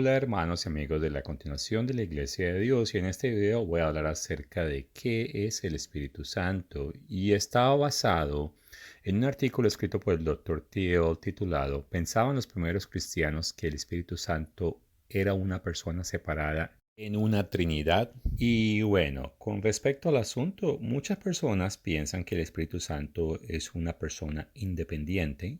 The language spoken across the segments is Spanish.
Hola hermanos y amigos de la continuación de la Iglesia de Dios, y en este video voy a hablar acerca de qué es el Espíritu Santo, y está basado en un artículo escrito por el Dr. Thiel titulado ¿Pensaban los primeros cristianos que el Espíritu Santo era una persona separada en una Trinidad? Y bueno, con respecto al asunto, muchas personas piensan que el Espíritu Santo es una persona independiente.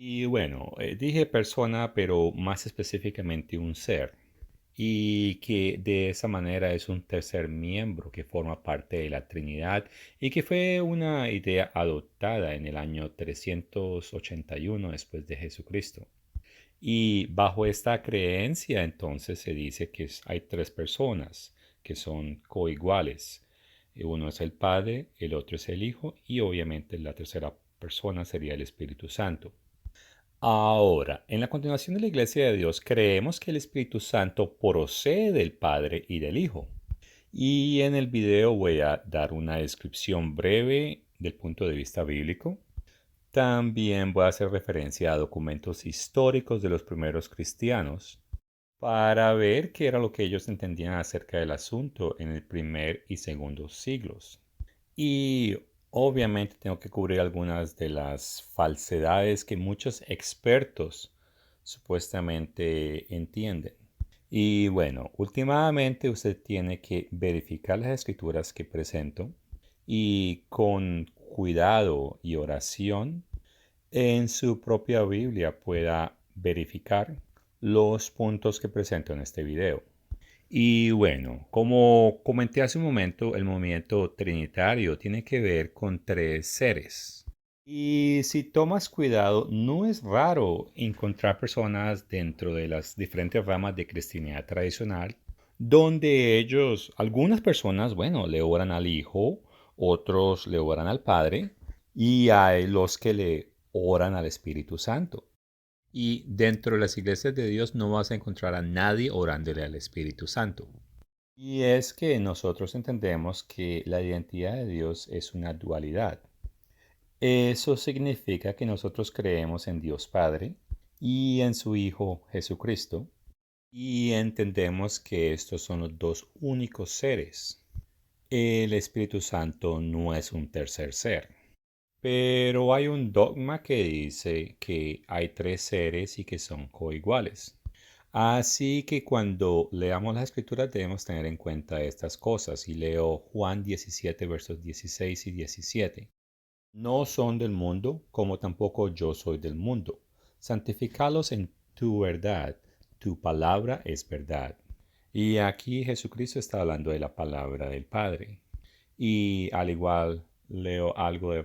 Y bueno, dije persona, pero más específicamente un ser. Y que de esa manera es un tercer miembro que forma parte de la Trinidad y que fue una idea adoptada en el año 381 después de Jesucristo. Y bajo esta creencia entonces se dice que hay tres personas que son coiguales. Uno es el Padre, el otro es el Hijo y obviamente la tercera persona sería el Espíritu Santo. Ahora, en la continuación de la Iglesia de Dios, creemos que el Espíritu Santo procede del Padre y del Hijo. Y en el video voy a dar una descripción breve del punto de vista bíblico. También voy a hacer referencia a documentos históricos de los primeros cristianos para ver qué era lo que ellos entendían acerca del asunto en el primer y segundo siglos. Y obviamente tengo que cubrir algunas de las falsedades que muchos expertos supuestamente entienden. Y bueno, últimamente usted tiene que verificar las escrituras que presento y con cuidado y oración en su propia Biblia pueda verificar los puntos que presento en este video. Y bueno, como comenté hace un momento, el movimiento trinitario tiene que ver con tres seres. Y si tomas cuidado, no es raro encontrar personas dentro de las diferentes ramas de cristianidad tradicional donde algunas personas, bueno, le oran al Hijo, otros le oran al Padre y hay los que le oran al Espíritu Santo. Y dentro de las iglesias de Dios no vas a encontrar a nadie orándole al Espíritu Santo. Y es que nosotros entendemos que la identidad de Dios es una dualidad. Eso significa que nosotros creemos en Dios Padre y en su Hijo Jesucristo y entendemos que estos son los dos únicos seres. El Espíritu Santo no es un tercer ser. Pero hay un dogma que dice que hay tres seres y que son coiguales. Así que cuando leamos las escrituras debemos tener en cuenta estas cosas. Y leo Juan 17, versos 16 y 17. No son del mundo, como tampoco yo soy del mundo. Santificalos en tu verdad. Tu palabra es verdad. Y aquí Jesucristo está hablando de la palabra del Padre. Y al igual leo algo de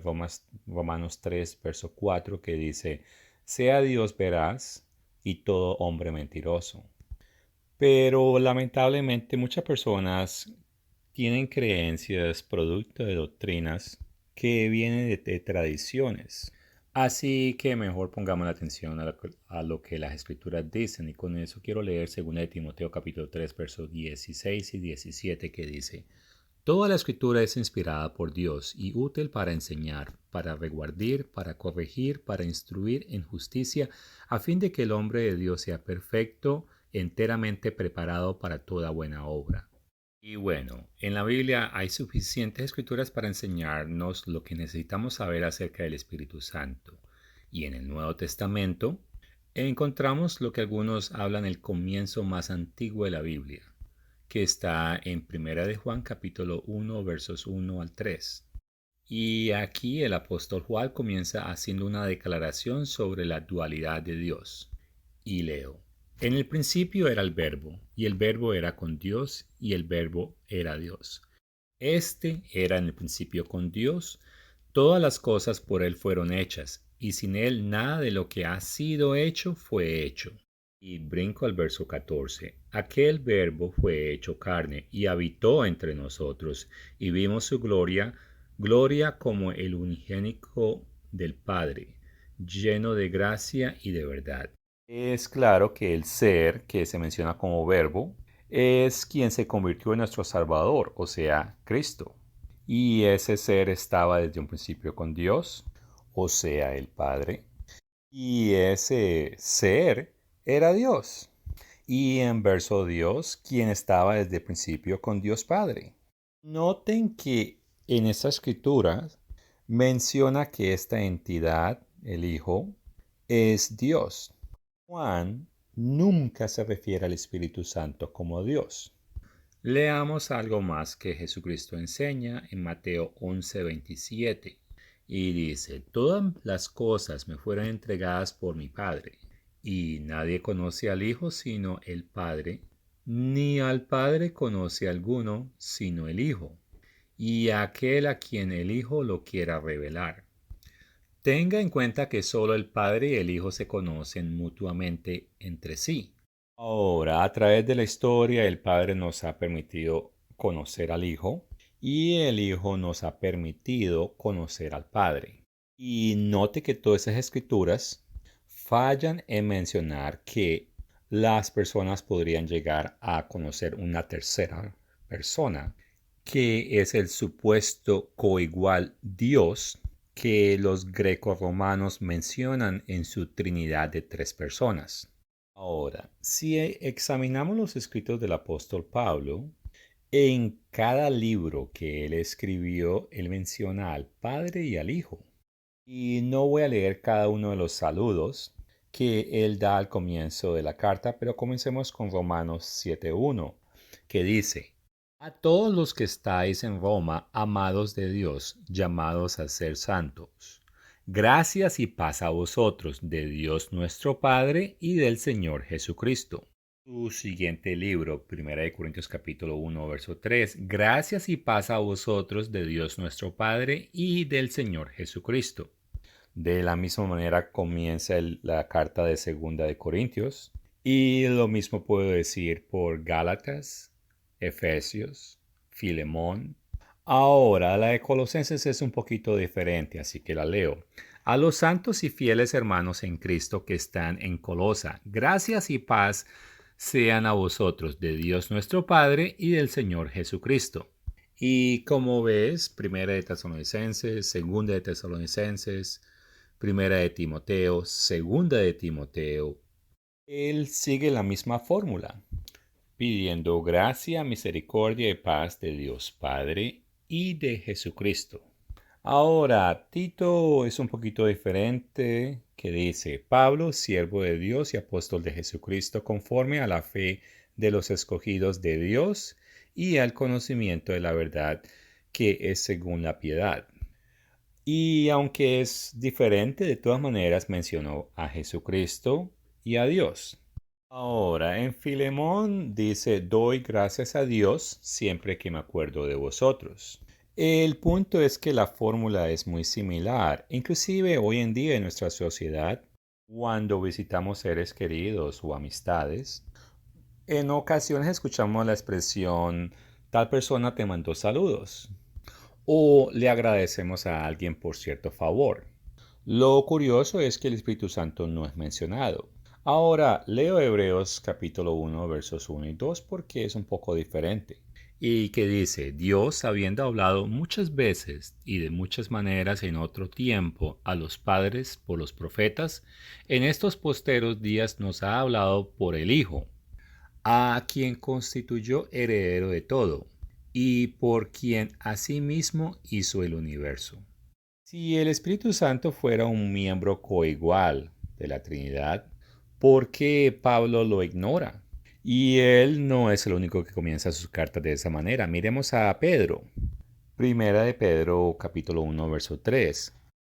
Romanos 3, verso 4, que dice, sea Dios veraz y todo hombre mentiroso. Pero lamentablemente muchas personas tienen creencias producto de doctrinas que vienen de tradiciones. Así que mejor pongamos la atención a lo que las escrituras dicen, y con eso quiero leer 2 de Timoteo capítulo 3 versos 16 y 17 que dice, toda la escritura es inspirada por Dios y útil para enseñar, para reguardir, para corregir, para instruir en justicia, a fin de que el hombre de Dios sea perfecto, enteramente preparado para toda buena obra. Y bueno, en la Biblia hay suficientes escrituras para enseñarnos lo que necesitamos saber acerca del Espíritu Santo. Y en el Nuevo Testamento encontramos lo que algunos hablan el comienzo más antiguo de la Biblia, que está en Primera de Juan capítulo 1 versos 1 al 3. Y aquí el apóstol Juan comienza haciendo una declaración sobre la dualidad de Dios. Y leo, en el principio era el verbo, y el verbo era con Dios, y el verbo era Dios. Este era en el principio con Dios, todas las cosas por él fueron hechas, y sin él nada de lo que ha sido hecho fue hecho. Y brinco al verso 14. Aquel verbo fue hecho carne y habitó entre nosotros, y vimos su gloria, gloria como el unigénico del Padre, lleno de gracia y de verdad. Es claro que el ser que se menciona como verbo es quien se convirtió en nuestro Salvador, o sea, Cristo. Y ese ser estaba desde un principio con Dios, o sea, el Padre. Y ese ser era Dios. Y en verso Dios, quien estaba desde el principio con Dios Padre. Noten que en esta escritura menciona que esta entidad, el Hijo, es Dios. Juan nunca se refiere al Espíritu Santo como Dios. Leamos algo más que Jesucristo enseña en Mateo 11:27 y dice, todas las cosas me fueron entregadas por mi Padre, y nadie conoce al Hijo sino el Padre, ni al Padre conoce alguno sino el Hijo, y aquel a quien el Hijo lo quiera revelar. Tenga en cuenta que solo el Padre y el Hijo se conocen mutuamente entre sí. Ahora, a través de la historia, el Padre nos ha permitido conocer al Hijo y el Hijo nos ha permitido conocer al Padre. Y note que todas esas escrituras fallan en mencionar que las personas podrían llegar a conocer una tercera persona, que es el supuesto coigual Dios que los grecorromanos mencionan en su Trinidad de tres personas. Ahora, si examinamos los escritos del apóstol Pablo, en cada libro que él escribió, él menciona al Padre y al Hijo. Y no voy a leer cada uno de los saludos que él da al comienzo de la carta, pero comencemos con Romanos 7:1, que dice, a todos los que estáis en Roma, amados de Dios, llamados a ser santos, gracias y paz a vosotros, de Dios nuestro Padre y del Señor Jesucristo. Su siguiente libro, 1 Corintios capítulo 1, verso 3, gracias y paz a vosotros, de Dios nuestro Padre y del Señor Jesucristo. De la misma manera comienza la carta de Segunda de Corintios. Y lo mismo puedo decir por Gálatas, Efesios, Filemón. Ahora, la de Colosenses es un poquito diferente, así que la leo. A los santos y fieles hermanos en Cristo que están en Colosa, gracias y paz sean a vosotros de Dios nuestro Padre y del Señor Jesucristo. Y como ves, Primera de Tesalonicenses, Segunda de Tesalonicenses, Primera de Timoteo, Segunda de Timoteo, él sigue la misma fórmula, pidiendo gracia, misericordia y paz de Dios Padre y de Jesucristo. Ahora, Tito es un poquito diferente, que dice, Pablo, siervo de Dios y apóstol de Jesucristo, conforme a la fe de los escogidos de Dios y al conocimiento de la verdad que es según la piedad. Y aunque es diferente, de todas maneras mencionó a Jesucristo y a Dios. Ahora, en Filemón dice, doy gracias a Dios siempre que me acuerdo de vosotros. El punto es que la fórmula es muy similar, inclusive hoy en día en nuestra sociedad, cuando visitamos seres queridos o amistades, en ocasiones escuchamos la expresión, tal persona te mandó saludos, o le agradecemos a alguien por cierto favor. Lo curioso es que el Espíritu Santo no es mencionado. Ahora leo Hebreos capítulo 1 versos 1 y 2 porque es un poco diferente. Y que dice, Dios habiendo hablado muchas veces y de muchas maneras en otro tiempo a los padres por los profetas, en estos posteros días nos ha hablado por el Hijo, a quien constituyó heredero de todo, y por quien asimismo hizo el universo. Si el Espíritu Santo fuera un miembro coigual de la Trinidad, ¿por qué Pablo lo ignora? Y él no es el único que comienza sus cartas de esa manera. Miremos a Pedro. Primera de Pedro, capítulo 1, verso 3.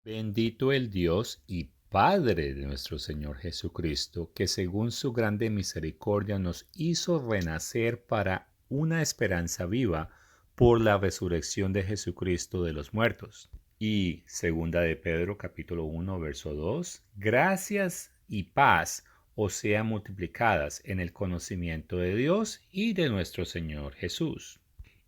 Bendito el Dios y Padre de nuestro Señor Jesucristo, que según su grande misericordia nos hizo renacer para una esperanza viva por la resurrección de Jesucristo de los muertos. Y segunda de Pedro capítulo 1 verso 2, gracias y paz os sean multiplicadas en el conocimiento de Dios y de nuestro Señor Jesús.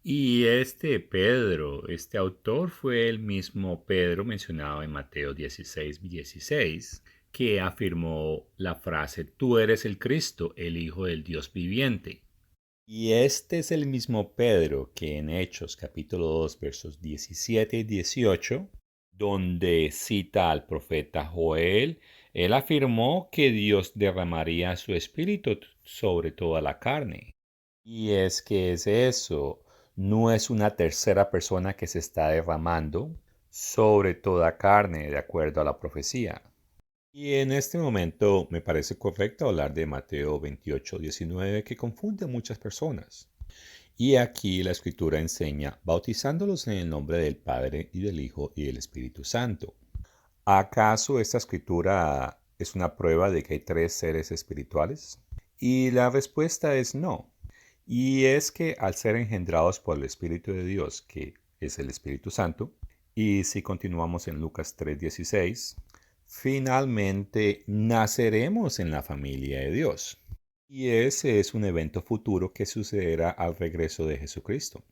Y este Pedro, este autor fue el mismo Pedro mencionado en Mateo 16:16, que afirmó la frase, tú eres el Cristo, el Hijo del Dios viviente. Y este es el mismo Pedro que en Hechos capítulo 2 versos 17 y 18 donde cita al profeta Joel. Él afirmó que Dios derramaría su espíritu sobre toda la carne. Y es que es eso, no es una tercera persona que se está derramando sobre toda carne, de acuerdo a la profecía. Y en este momento me parece correcto hablar de Mateo 28:19, que confunde a muchas personas. Y aquí la escritura enseña, bautizándolos en el nombre del Padre y del Hijo y del Espíritu Santo. ¿Acaso esta escritura es una prueba de que hay tres seres espirituales? Y la respuesta es no. Y es que al ser engendrados por el Espíritu de Dios, que es el Espíritu Santo, y si continuamos en Lucas 3:16, finalmente naceremos en la familia de Dios. Y ese es un evento futuro que sucederá al regreso de Jesucristo.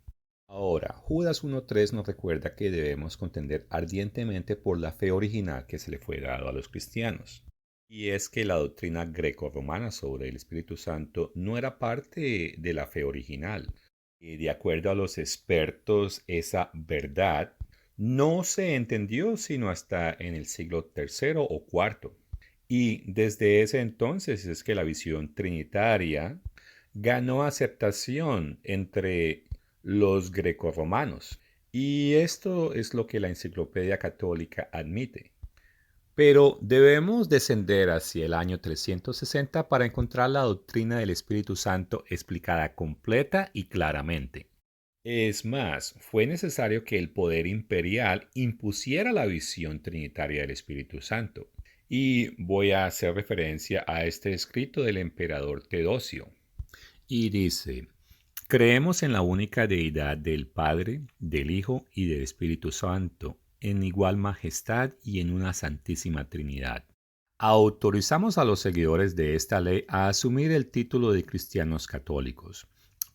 Ahora, Judas 1:3 nos recuerda que debemos contender ardientemente por la fe original que se le fue dado a los cristianos. Y es que la doctrina greco-romana sobre el Espíritu Santo no era parte de la fe original. Y de acuerdo a los expertos, esa verdad no se entendió sino hasta en el siglo tercero o cuarto. Y desde ese entonces es que la visión trinitaria ganó aceptación entre los grecorromanos. Y esto es lo que la Enciclopedia Católica admite. Pero debemos descender hacia el año 360 para encontrar la doctrina del Espíritu Santo explicada completa y claramente. Es más, fue necesario que el poder imperial impusiera la visión trinitaria del Espíritu Santo. Y voy a hacer referencia a este escrito del emperador Teodosio. Y dice, creemos en la única deidad del Padre, del Hijo y del Espíritu Santo, en igual majestad y en una santísima Trinidad. Autorizamos a los seguidores de esta ley a asumir el título de cristianos católicos,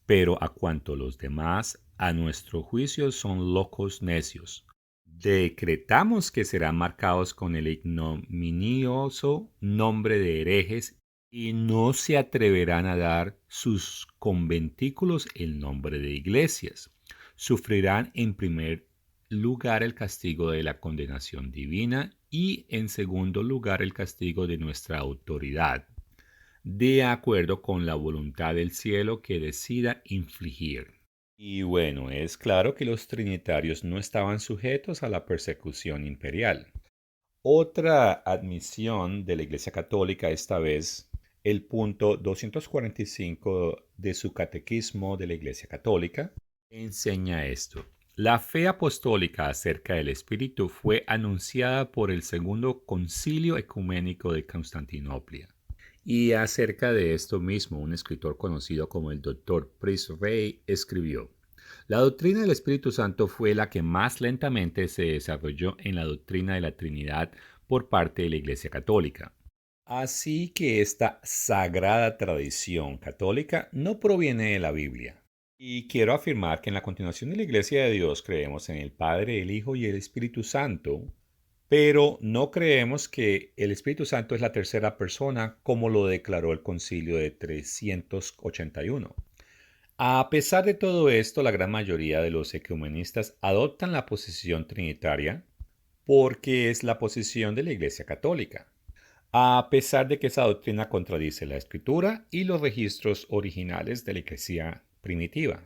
pero a cuanto los demás, a nuestro juicio, son locos necios. Decretamos que serán marcados con el ignominioso nombre de herejes y no se atreverán a dar sus conventículos el nombre de iglesias. Sufrirán en primer lugar el castigo de la condenación divina y en segundo lugar el castigo de nuestra autoridad, de acuerdo con la voluntad del cielo que decida infligir. Y bueno, es claro que los trinitarios no estaban sujetos a la persecución imperial. Otra admisión de la Iglesia Católica, esta vez el punto 245 de su Catequismo de la Iglesia Católica, enseña esto. La fe apostólica acerca del Espíritu fue anunciada por el Segundo Concilio Ecuménico de Constantinopla. Y acerca de esto mismo, un escritor conocido como el Dr. Price Ray escribió: la doctrina del Espíritu Santo fue la que más lentamente se desarrolló en la doctrina de la Trinidad por parte de la Iglesia Católica. Así que esta sagrada tradición católica no proviene de la Biblia. Y quiero afirmar que en la continuación de la Iglesia de Dios creemos en el Padre, el Hijo y el Espíritu Santo, pero no creemos que el Espíritu Santo es la tercera persona como lo declaró el Concilio de 381. A pesar de todo esto, la gran mayoría de los ecumenistas adoptan la posición trinitaria porque es la posición de la Iglesia Católica, a pesar de que esa doctrina contradice la Escritura y los registros originales de la Iglesia primitiva.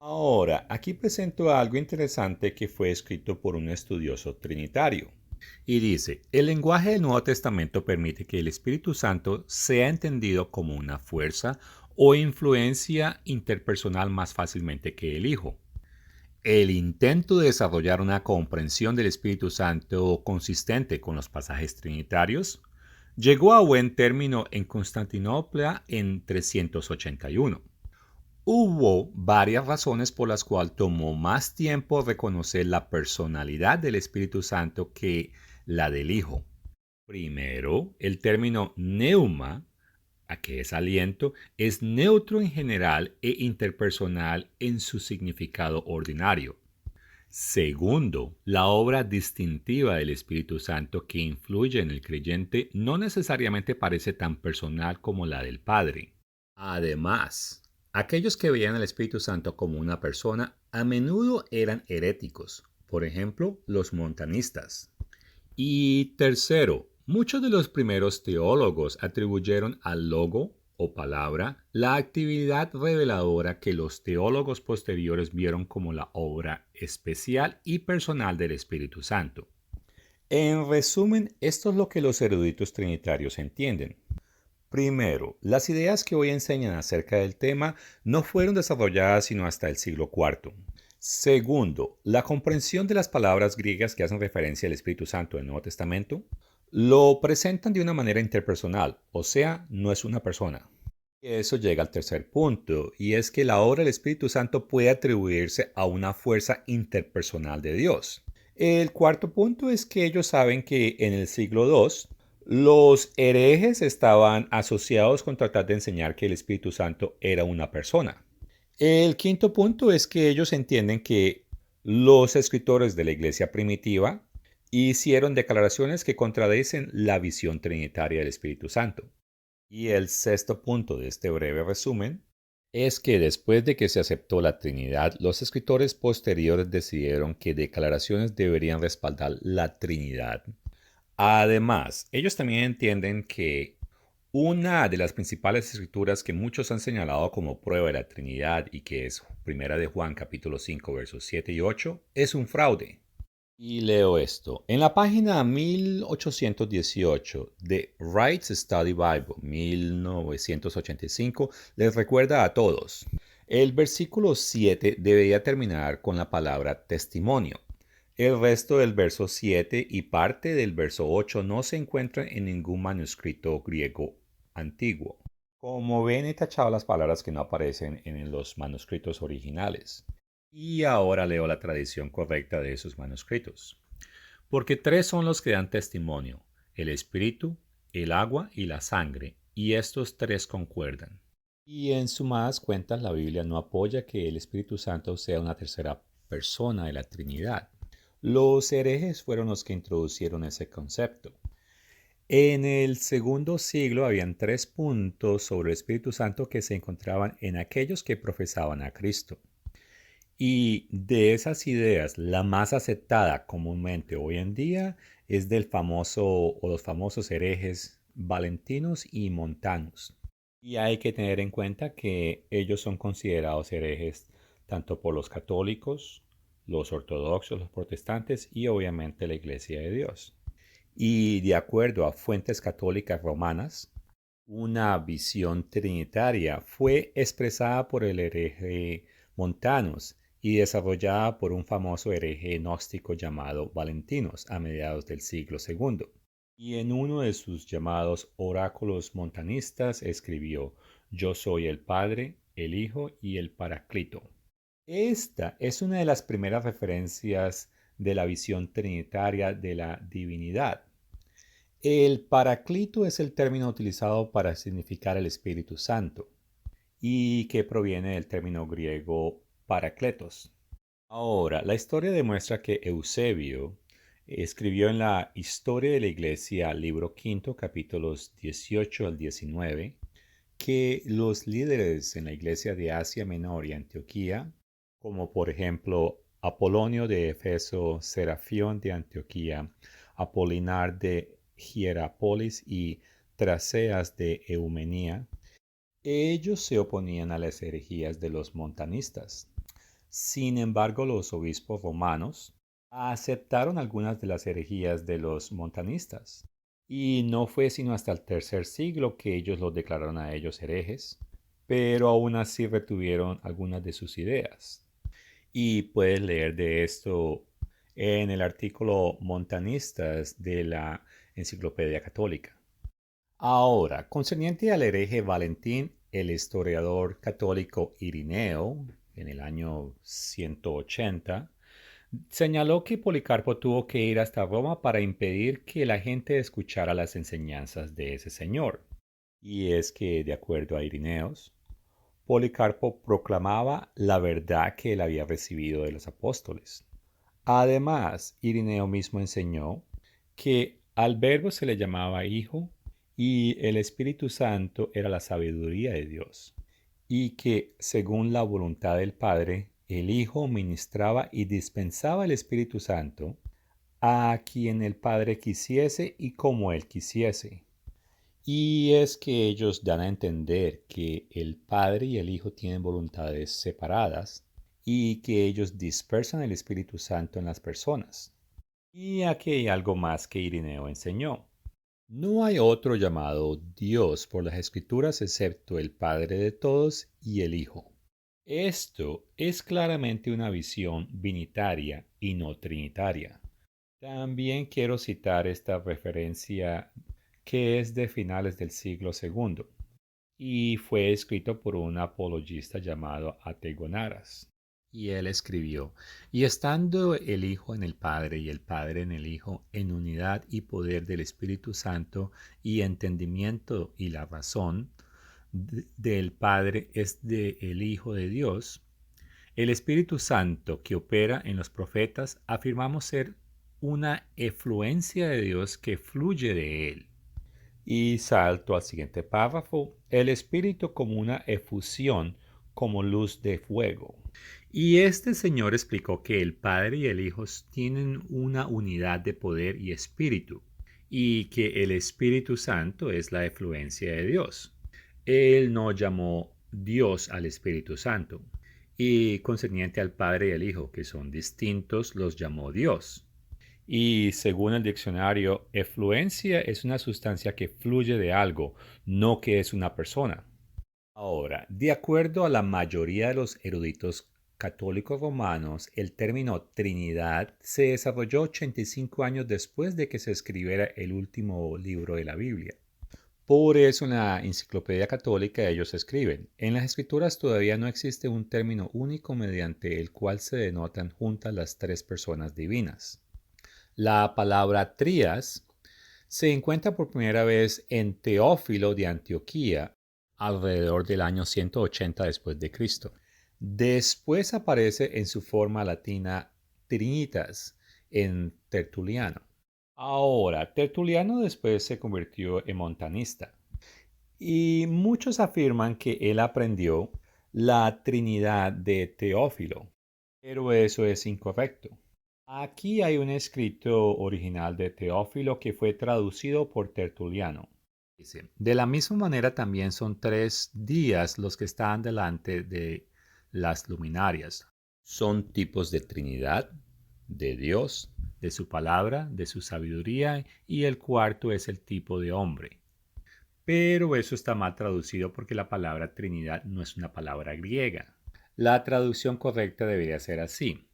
Ahora, aquí presento algo interesante que fue escrito por un estudioso trinitario. Y dice, el lenguaje del Nuevo Testamento permite que el Espíritu Santo sea entendido como una fuerza o influencia interpersonal más fácilmente que el Hijo. El intento de desarrollar una comprensión del Espíritu Santo consistente con los pasajes trinitarios llegó a buen término en Constantinopla en 381. Hubo varias razones por las cuales tomó más tiempo reconocer la personalidad del Espíritu Santo que la del Hijo. Primero, el término neuma, a que es aliento, es neutro en general e interpersonal en su significado ordinario. Segundo, la obra distintiva del Espíritu Santo que influye en el creyente no necesariamente parece tan personal como la del Padre. Además, aquellos que veían al Espíritu Santo como una persona a menudo eran heréticos, por ejemplo, los montanistas. Y tercero, muchos de los primeros teólogos atribuyeron al logo o palabra la actividad reveladora que los teólogos posteriores vieron como la obra especial y personal del Espíritu Santo. En resumen, esto es lo que los eruditos trinitarios entienden. Primero, las ideas que hoy enseñan acerca del tema no fueron desarrolladas sino hasta el siglo IV. Segundo, la comprensión de las palabras griegas que hacen referencia al Espíritu Santo del Nuevo Testamento lo presentan de una manera interpersonal, o sea, no es una persona. Y eso llega al tercer punto, y es que la obra del Espíritu Santo puede atribuirse a una fuerza interpersonal de Dios. El cuarto punto es que ellos saben que en el siglo II los herejes estaban asociados con tratar de enseñar que el Espíritu Santo era una persona. El quinto punto es que ellos entienden que los escritores de la iglesia primitiva hicieron declaraciones que contradicen la visión trinitaria del Espíritu Santo. Y el sexto punto de este breve resumen es que después de que se aceptó la Trinidad, los escritores posteriores decidieron que declaraciones deberían respaldar la Trinidad. Además, ellos también entienden que una de las principales escrituras que muchos han señalado como prueba de la Trinidad y que es Primera de Juan capítulo 5 versos 7 y 8 es un fraude. Y leo esto. En la página 1818 de Wright's Study Bible 1985 les recuerda a todos. El versículo 7 debería terminar con la palabra testimonio. El resto del verso 7 y parte del verso 8 no se encuentran en ningún manuscrito griego antiguo. Como ven, he tachado las palabras que no aparecen en los manuscritos originales. Y ahora leo la tradición correcta de esos manuscritos. Porque tres son los que dan testimonio, el espíritu, el agua y la sangre, y estos tres concuerdan. Y en sumadas cuentas la Biblia no apoya que el Espíritu Santo sea una tercera persona de la Trinidad. Los herejes fueron los que introducieron ese concepto. En el segundo siglo habían 3 puntos sobre el Espíritu Santo que se encontraban en aquellos que profesaban a Cristo. Y de esas ideas, la más aceptada comúnmente hoy en día es del famoso o los famosos herejes valentinos y montanos. Y hay que tener en cuenta que ellos son considerados herejes tanto por los católicos, los ortodoxos, los protestantes y obviamente la Iglesia de Dios. Y de acuerdo a fuentes católicas romanas, una visión trinitaria fue expresada por el hereje Montanus y desarrollada por un famoso hereje gnóstico llamado Valentinos a mediados del siglo II. Y en uno de sus llamados oráculos montanistas escribió: Yo soy el Padre, el Hijo y el Paraclito. Esta es una de las primeras referencias de la visión trinitaria de la divinidad. El Paraclito es el término utilizado para significar el Espíritu Santo y que proviene del término griego parakletos. Ahora, la historia demuestra que Eusebio escribió en la Historia de la Iglesia, libro quinto, capítulos 18 al 19, que los líderes en la Iglesia de Asia Menor y Antioquía, como por ejemplo Apolonio de Efeso, Serafión de Antioquía, Apolinar de Hierápolis y Traseas de Eumenía, ellos se oponían a las herejías de los montanistas. Sin embargo, los obispos romanos aceptaron algunas de las herejías de los montanistas. Y no fue sino hasta el tercer siglo que ellos los declararon a ellos herejes, pero aún así retuvieron algunas de sus ideas. Y puedes leer de esto en el artículo Montanistas de la Enciclopedia Católica. Ahora, concerniente al hereje Valentín, el historiador católico Irineo, en el año 180, señaló que Policarpo tuvo que ir hasta Roma para impedir que la gente escuchara las enseñanzas de ese señor. Y es que, de acuerdo a Irineos, Policarpo proclamaba la verdad que él había recibido de los apóstoles. Además, Irineo mismo enseñó que al Verbo se le llamaba Hijo y el Espíritu Santo era la sabiduría de Dios, y que, según la voluntad del Padre, el Hijo ministraba y dispensaba el Espíritu Santo a quien el Padre quisiese y como él quisiese. Y es que ellos dan a entender que el Padre y el Hijo tienen voluntades separadas y que ellos dispersan el Espíritu Santo en las personas. Y aquí hay algo más que Irineo enseñó. No hay otro llamado Dios por las Escrituras excepto el Padre de todos y el Hijo. Esto es claramente una visión binitaria y no trinitaria. También quiero citar esta referencia que es de finales del siglo II y fue escrito por un apologista llamado Ategonaras. Y él escribió, y estando el Hijo en el Padre y el Padre en el Hijo, en unidad y poder del Espíritu Santo y entendimiento y la razón del Padre es del Hijo de Dios, el Espíritu Santo que opera en los profetas afirmamos ser una efluencia de Dios que fluye de él. Y salto al siguiente párrafo, el Espíritu como una efusión, como luz de fuego. Y este señor explicó que el Padre y el Hijo tienen una unidad de poder y espíritu, y que el Espíritu Santo es la efluencia de Dios. Él no llamó Dios al Espíritu Santo, y concerniente al Padre y al Hijo, que son distintos, los llamó Dios. Y según el diccionario, efluencia es una sustancia que fluye de algo, no que es una persona. Ahora, de acuerdo a la mayoría de los eruditos católicos romanos, el término Trinidad se desarrolló 85 años después de que se escribiera el último libro de la Biblia. Por eso en la Enciclopedia Católica ellos escriben, en las Escrituras todavía no existe un término único mediante el cual se denotan juntas las tres personas divinas. La palabra trías se encuentra por primera vez en Teófilo de Antioquía alrededor del año 180 después de Cristo. Después aparece en su forma latina Trinitas en Tertuliano. Ahora, Tertuliano después se convirtió en montanista y muchos afirman que él aprendió la Trinidad de Teófilo, pero eso es incorrecto. Aquí hay un escrito original de Teófilo que fue traducido por Tertuliano. Dice, de la misma manera también son 3 días los que están delante de las luminarias. Son tipos de Trinidad, de Dios, de su palabra, de su sabiduría, y el cuarto es el tipo de hombre. Pero eso está mal traducido porque la palabra Trinidad no es una palabra griega. La traducción correcta debería ser así.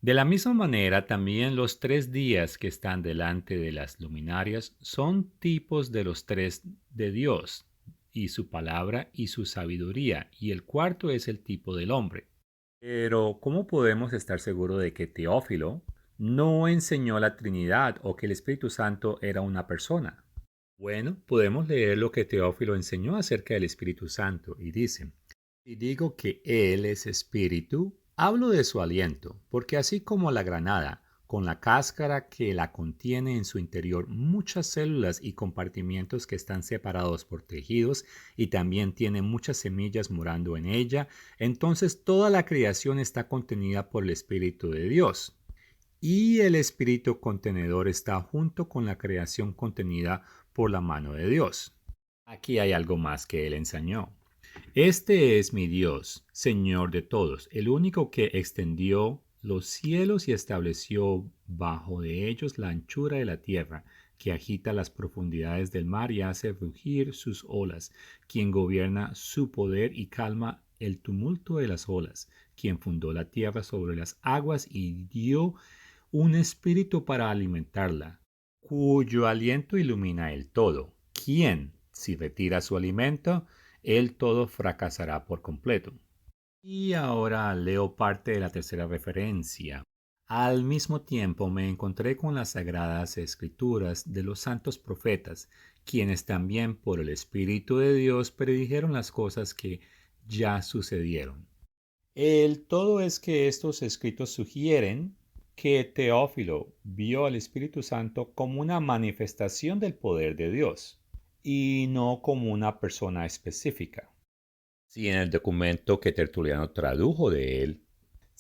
De la misma manera, también los 3 días que están delante de las luminarias son tipos de los 3 de Dios, y su palabra y su sabiduría, y el cuarto es el tipo del hombre. Pero, ¿cómo podemos estar seguros de que Teófilo no enseñó la Trinidad o que el Espíritu Santo era una persona? Bueno, podemos leer lo que Teófilo enseñó acerca del Espíritu Santo y dice, si digo que Él es espíritu, hablo de su aliento, porque así como la granada, con la cáscara que la contiene en su interior muchas células y compartimientos que están separados por tejidos y también tiene muchas semillas morando en ella, entonces toda la creación está contenida por el Espíritu de Dios. Y el Espíritu contenedor está junto con la creación contenida por la mano de Dios. Aquí hay algo más que Él enseñó. Este es mi Dios, Señor de todos, el único que extendió los cielos y estableció bajo de ellos la anchura de la tierra, que agita las profundidades del mar y hace rugir sus olas, quien gobierna su poder y calma el tumulto de las olas, quien fundó la tierra sobre las aguas y dio un espíritu para alimentarla, cuyo aliento ilumina el todo. ¿Quién, si retira su alimento, el todo fracasará por completo? Y ahora leo parte de la tercera referencia. Al mismo tiempo me encontré con las sagradas escrituras de los santos profetas, quienes también por el Espíritu de Dios predijeron las cosas que ya sucedieron. El todo es que estos escritos sugieren que Teófilo vio al Espíritu Santo como una manifestación del poder de Dios y no como una persona específica. Si en el documento que Tertuliano tradujo de él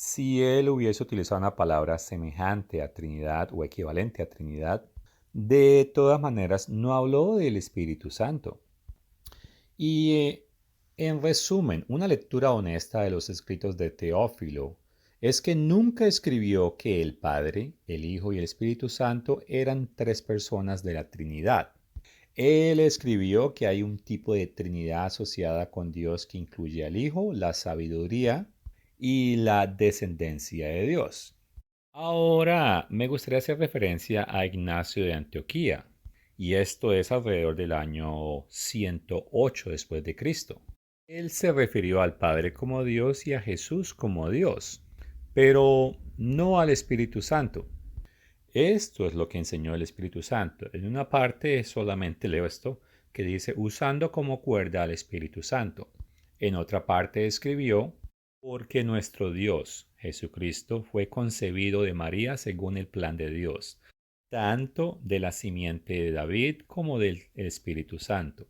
Si él hubiese utilizado una palabra semejante a Trinidad o equivalente a Trinidad, de todas maneras no habló del Espíritu Santo. Y en resumen, una lectura honesta de los escritos de Teófilo es que nunca escribió que el Padre, el Hijo y el Espíritu Santo eran tres personas de la Trinidad. Él escribió que hay un tipo de Trinidad asociada con Dios que incluye al Hijo, la sabiduría y la descendencia de Dios. Ahora, me gustaría hacer referencia a Ignacio de Antioquía, y esto es alrededor del año 108 después de Cristo. Él se refirió al Padre como Dios y a Jesús como Dios, pero no al Espíritu Santo. Esto es lo que enseñó el Espíritu Santo. En una parte solamente leo esto, que dice usando como cuerda al Espíritu Santo. En otra parte escribió, porque nuestro Dios, Jesucristo, fue concebido de María según el plan de Dios, tanto de la simiente de David como del Espíritu Santo.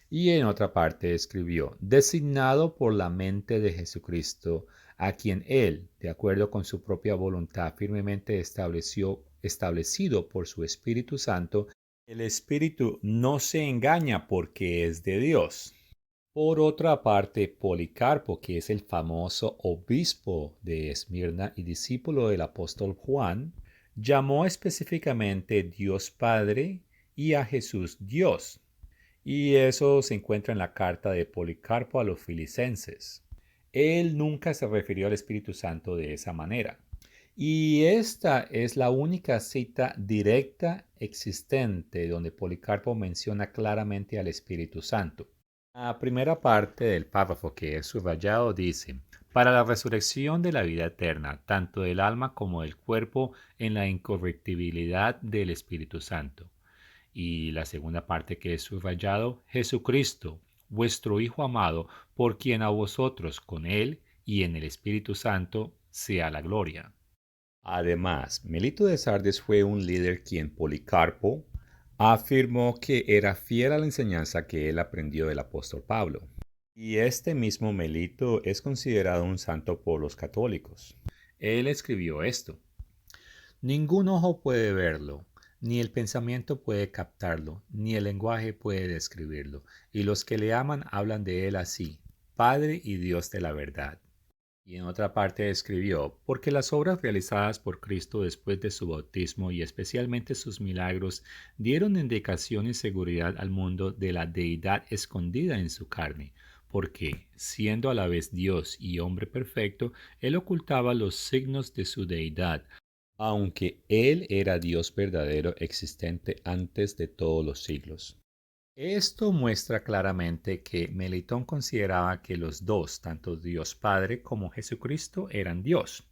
Y en otra parte escribió, designado por la mente de Jesucristo, a quien Él, de acuerdo con su propia voluntad, firmemente establecido por su Espíritu Santo, el Espíritu no se engaña porque es de Dios. Por otra parte, Policarpo, que es el famoso obispo de Esmirna y discípulo del apóstol Juan, llamó específicamente Dios Padre y a Jesús Dios. Y eso se encuentra en la carta de Policarpo a los Filicenses. Él nunca se refirió al Espíritu Santo de esa manera. Y esta es la única cita directa existente donde Policarpo menciona claramente al Espíritu Santo. La primera parte del párrafo que es subrayado dice, para la resurrección de la vida eterna, tanto del alma como del cuerpo, en la incorruptibilidad del Espíritu Santo. Y la segunda parte que es subrayado, Jesucristo, vuestro Hijo amado, por quien a vosotros con Él y en el Espíritu Santo sea la gloria. Además, Melito de Sardes fue un líder quien Policarpo afirmó que era fiel a la enseñanza que él aprendió del apóstol Pablo. Y este mismo Melito es considerado un santo por los católicos. Él escribió esto. Ningún ojo puede verlo, ni el pensamiento puede captarlo, ni el lenguaje puede describirlo. Y los que le aman hablan de él así, Padre y Dios de la verdad. Y en otra parte escribió, porque las obras realizadas por Cristo después de su bautismo y especialmente sus milagros dieron indicación y seguridad al mundo de la deidad escondida en su carne, porque, siendo a la vez Dios y hombre perfecto, él ocultaba los signos de su deidad, aunque él era Dios verdadero existente antes de todos los siglos. Esto muestra claramente que Melitón consideraba que los dos, tanto Dios Padre como Jesucristo, eran Dios.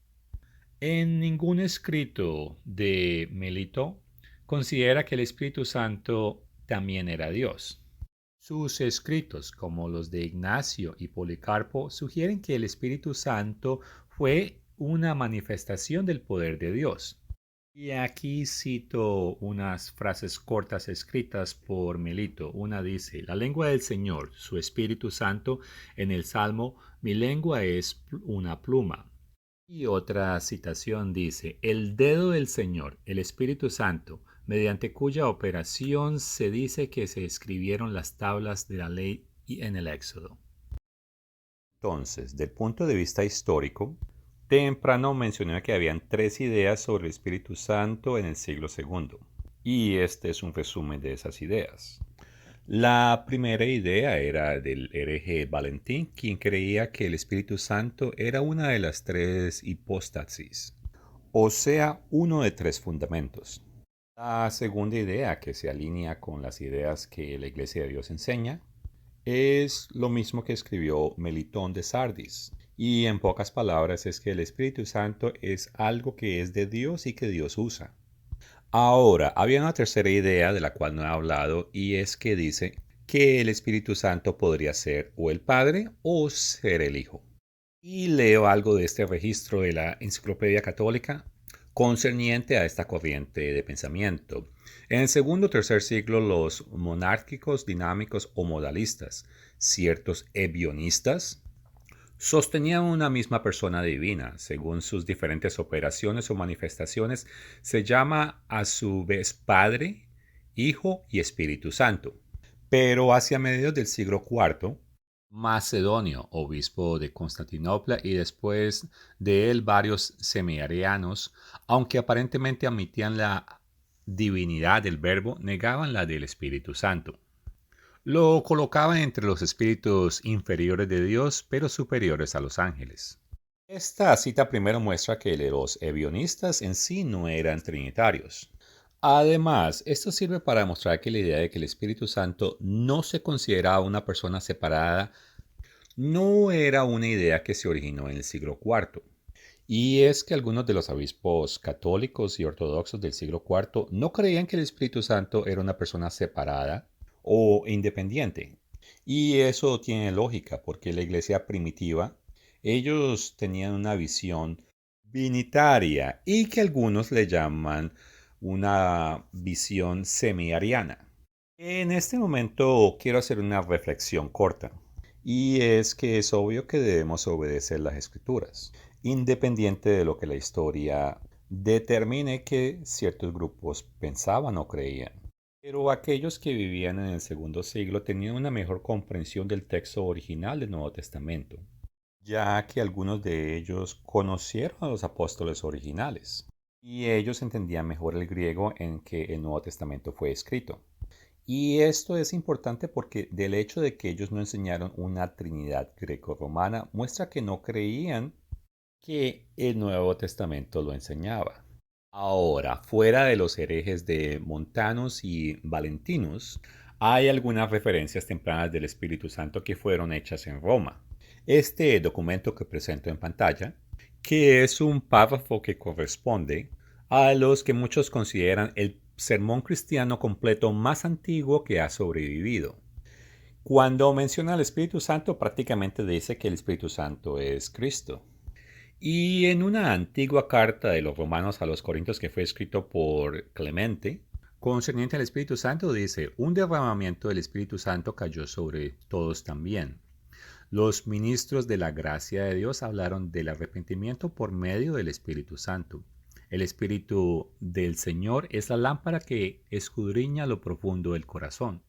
En ningún escrito de Melito considera que el Espíritu Santo también era Dios. Sus escritos, como los de Ignacio y Policarpo, sugieren que el Espíritu Santo fue una manifestación del poder de Dios. Y aquí cito unas frases cortas escritas por Melito. Una dice, la lengua del Señor, su Espíritu Santo, en el Salmo, mi lengua es una pluma. Y otra citación dice, el dedo del Señor, el Espíritu Santo, mediante cuya operación se dice que se escribieron las tablas de la ley y en el Éxodo. Entonces, del punto de vista histórico, temprano mencioné que habían tres ideas sobre el Espíritu Santo en el siglo II, y este es un resumen de esas ideas. La primera idea era del hereje Valentín, quien creía que el Espíritu Santo era una de las tres hipóstasis, o sea, uno de tres fundamentos. La segunda idea, que se alinea con las ideas que la Iglesia de Dios enseña, es lo mismo que escribió Melitón de Sardis. Y en pocas palabras es que el Espíritu Santo es algo que es de Dios y que Dios usa. Ahora, había una tercera idea de la cual no he hablado y es que dice que el Espíritu Santo podría ser o el Padre o ser el Hijo. Y leo algo de este registro de la Enciclopedia Católica concerniente a esta corriente de pensamiento. En el segundo o tercer siglo, los monárquicos, dinámicos o modalistas, ciertos ebionistas, sostenían una misma persona divina. Según sus diferentes operaciones o manifestaciones, se llama a su vez Padre, Hijo y Espíritu Santo. Pero hacia mediados del siglo IV, Macedonio, obispo de Constantinopla, y después de él varios semiarianos, aunque aparentemente admitían la divinidad del Verbo, negaban la del Espíritu Santo. Lo colocaban entre los espíritus inferiores de Dios, pero superiores a los ángeles. Esta cita primero muestra que los ebionistas en sí no eran trinitarios. Además, esto sirve para demostrar que la idea de que el Espíritu Santo no se consideraba una persona separada no era una idea que se originó en el siglo IV. Y es que algunos de los obispos católicos y ortodoxos del siglo IV no creían que el Espíritu Santo era una persona separada o independiente. Y eso tiene lógica, porque la iglesia primitiva, ellos tenían una visión binitaria y que algunos le llaman una visión semi-ariana. En este momento quiero hacer una reflexión corta, y es que es obvio que debemos obedecer las escrituras, independiente de lo que la historia determine que ciertos grupos pensaban o creían. Pero aquellos que vivían en el segundo siglo tenían una mejor comprensión del texto original del Nuevo Testamento, ya que algunos de ellos conocieron a los apóstoles originales, y ellos entendían mejor el griego en que el Nuevo Testamento fue escrito. Y esto es importante porque del hecho de que ellos no enseñaron una Trinidad greco-romana muestra que no creían que el Nuevo Testamento lo enseñaba. Ahora, fuera de los herejes de Montanus y Valentinus, hay algunas referencias tempranas del Espíritu Santo que fueron hechas en Roma. Este documento que presento en pantalla, que es un párrafo que corresponde a los que muchos consideran el sermón cristiano completo más antiguo que ha sobrevivido. Cuando menciona al Espíritu Santo, prácticamente dice que el Espíritu Santo es Cristo. Y en una antigua carta de los romanos a los corintios que fue escrito por Clemente, concerniente al Espíritu Santo, dice: un derramamiento del Espíritu Santo cayó sobre todos también. Los ministros de la gracia de Dios hablaron del arrepentimiento por medio del Espíritu Santo. El Espíritu del Señor es la lámpara que escudriña lo profundo del corazón.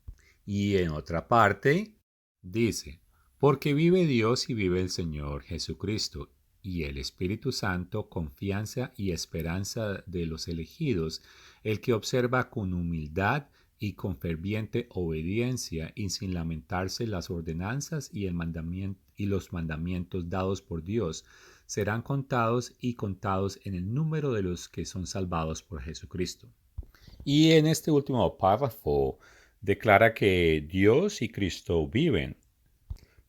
Y en otra parte dice: porque vive Dios y vive el Señor Jesucristo, y el Espíritu Santo, confianza y esperanza de los elegidos, el que observa con humildad y con ferviente obediencia y sin lamentarse las ordenanzas y los mandamientos dados por Dios, serán contados y contados en el número de los que son salvados por Jesucristo. Y en este último párrafo declara que Dios y Cristo viven,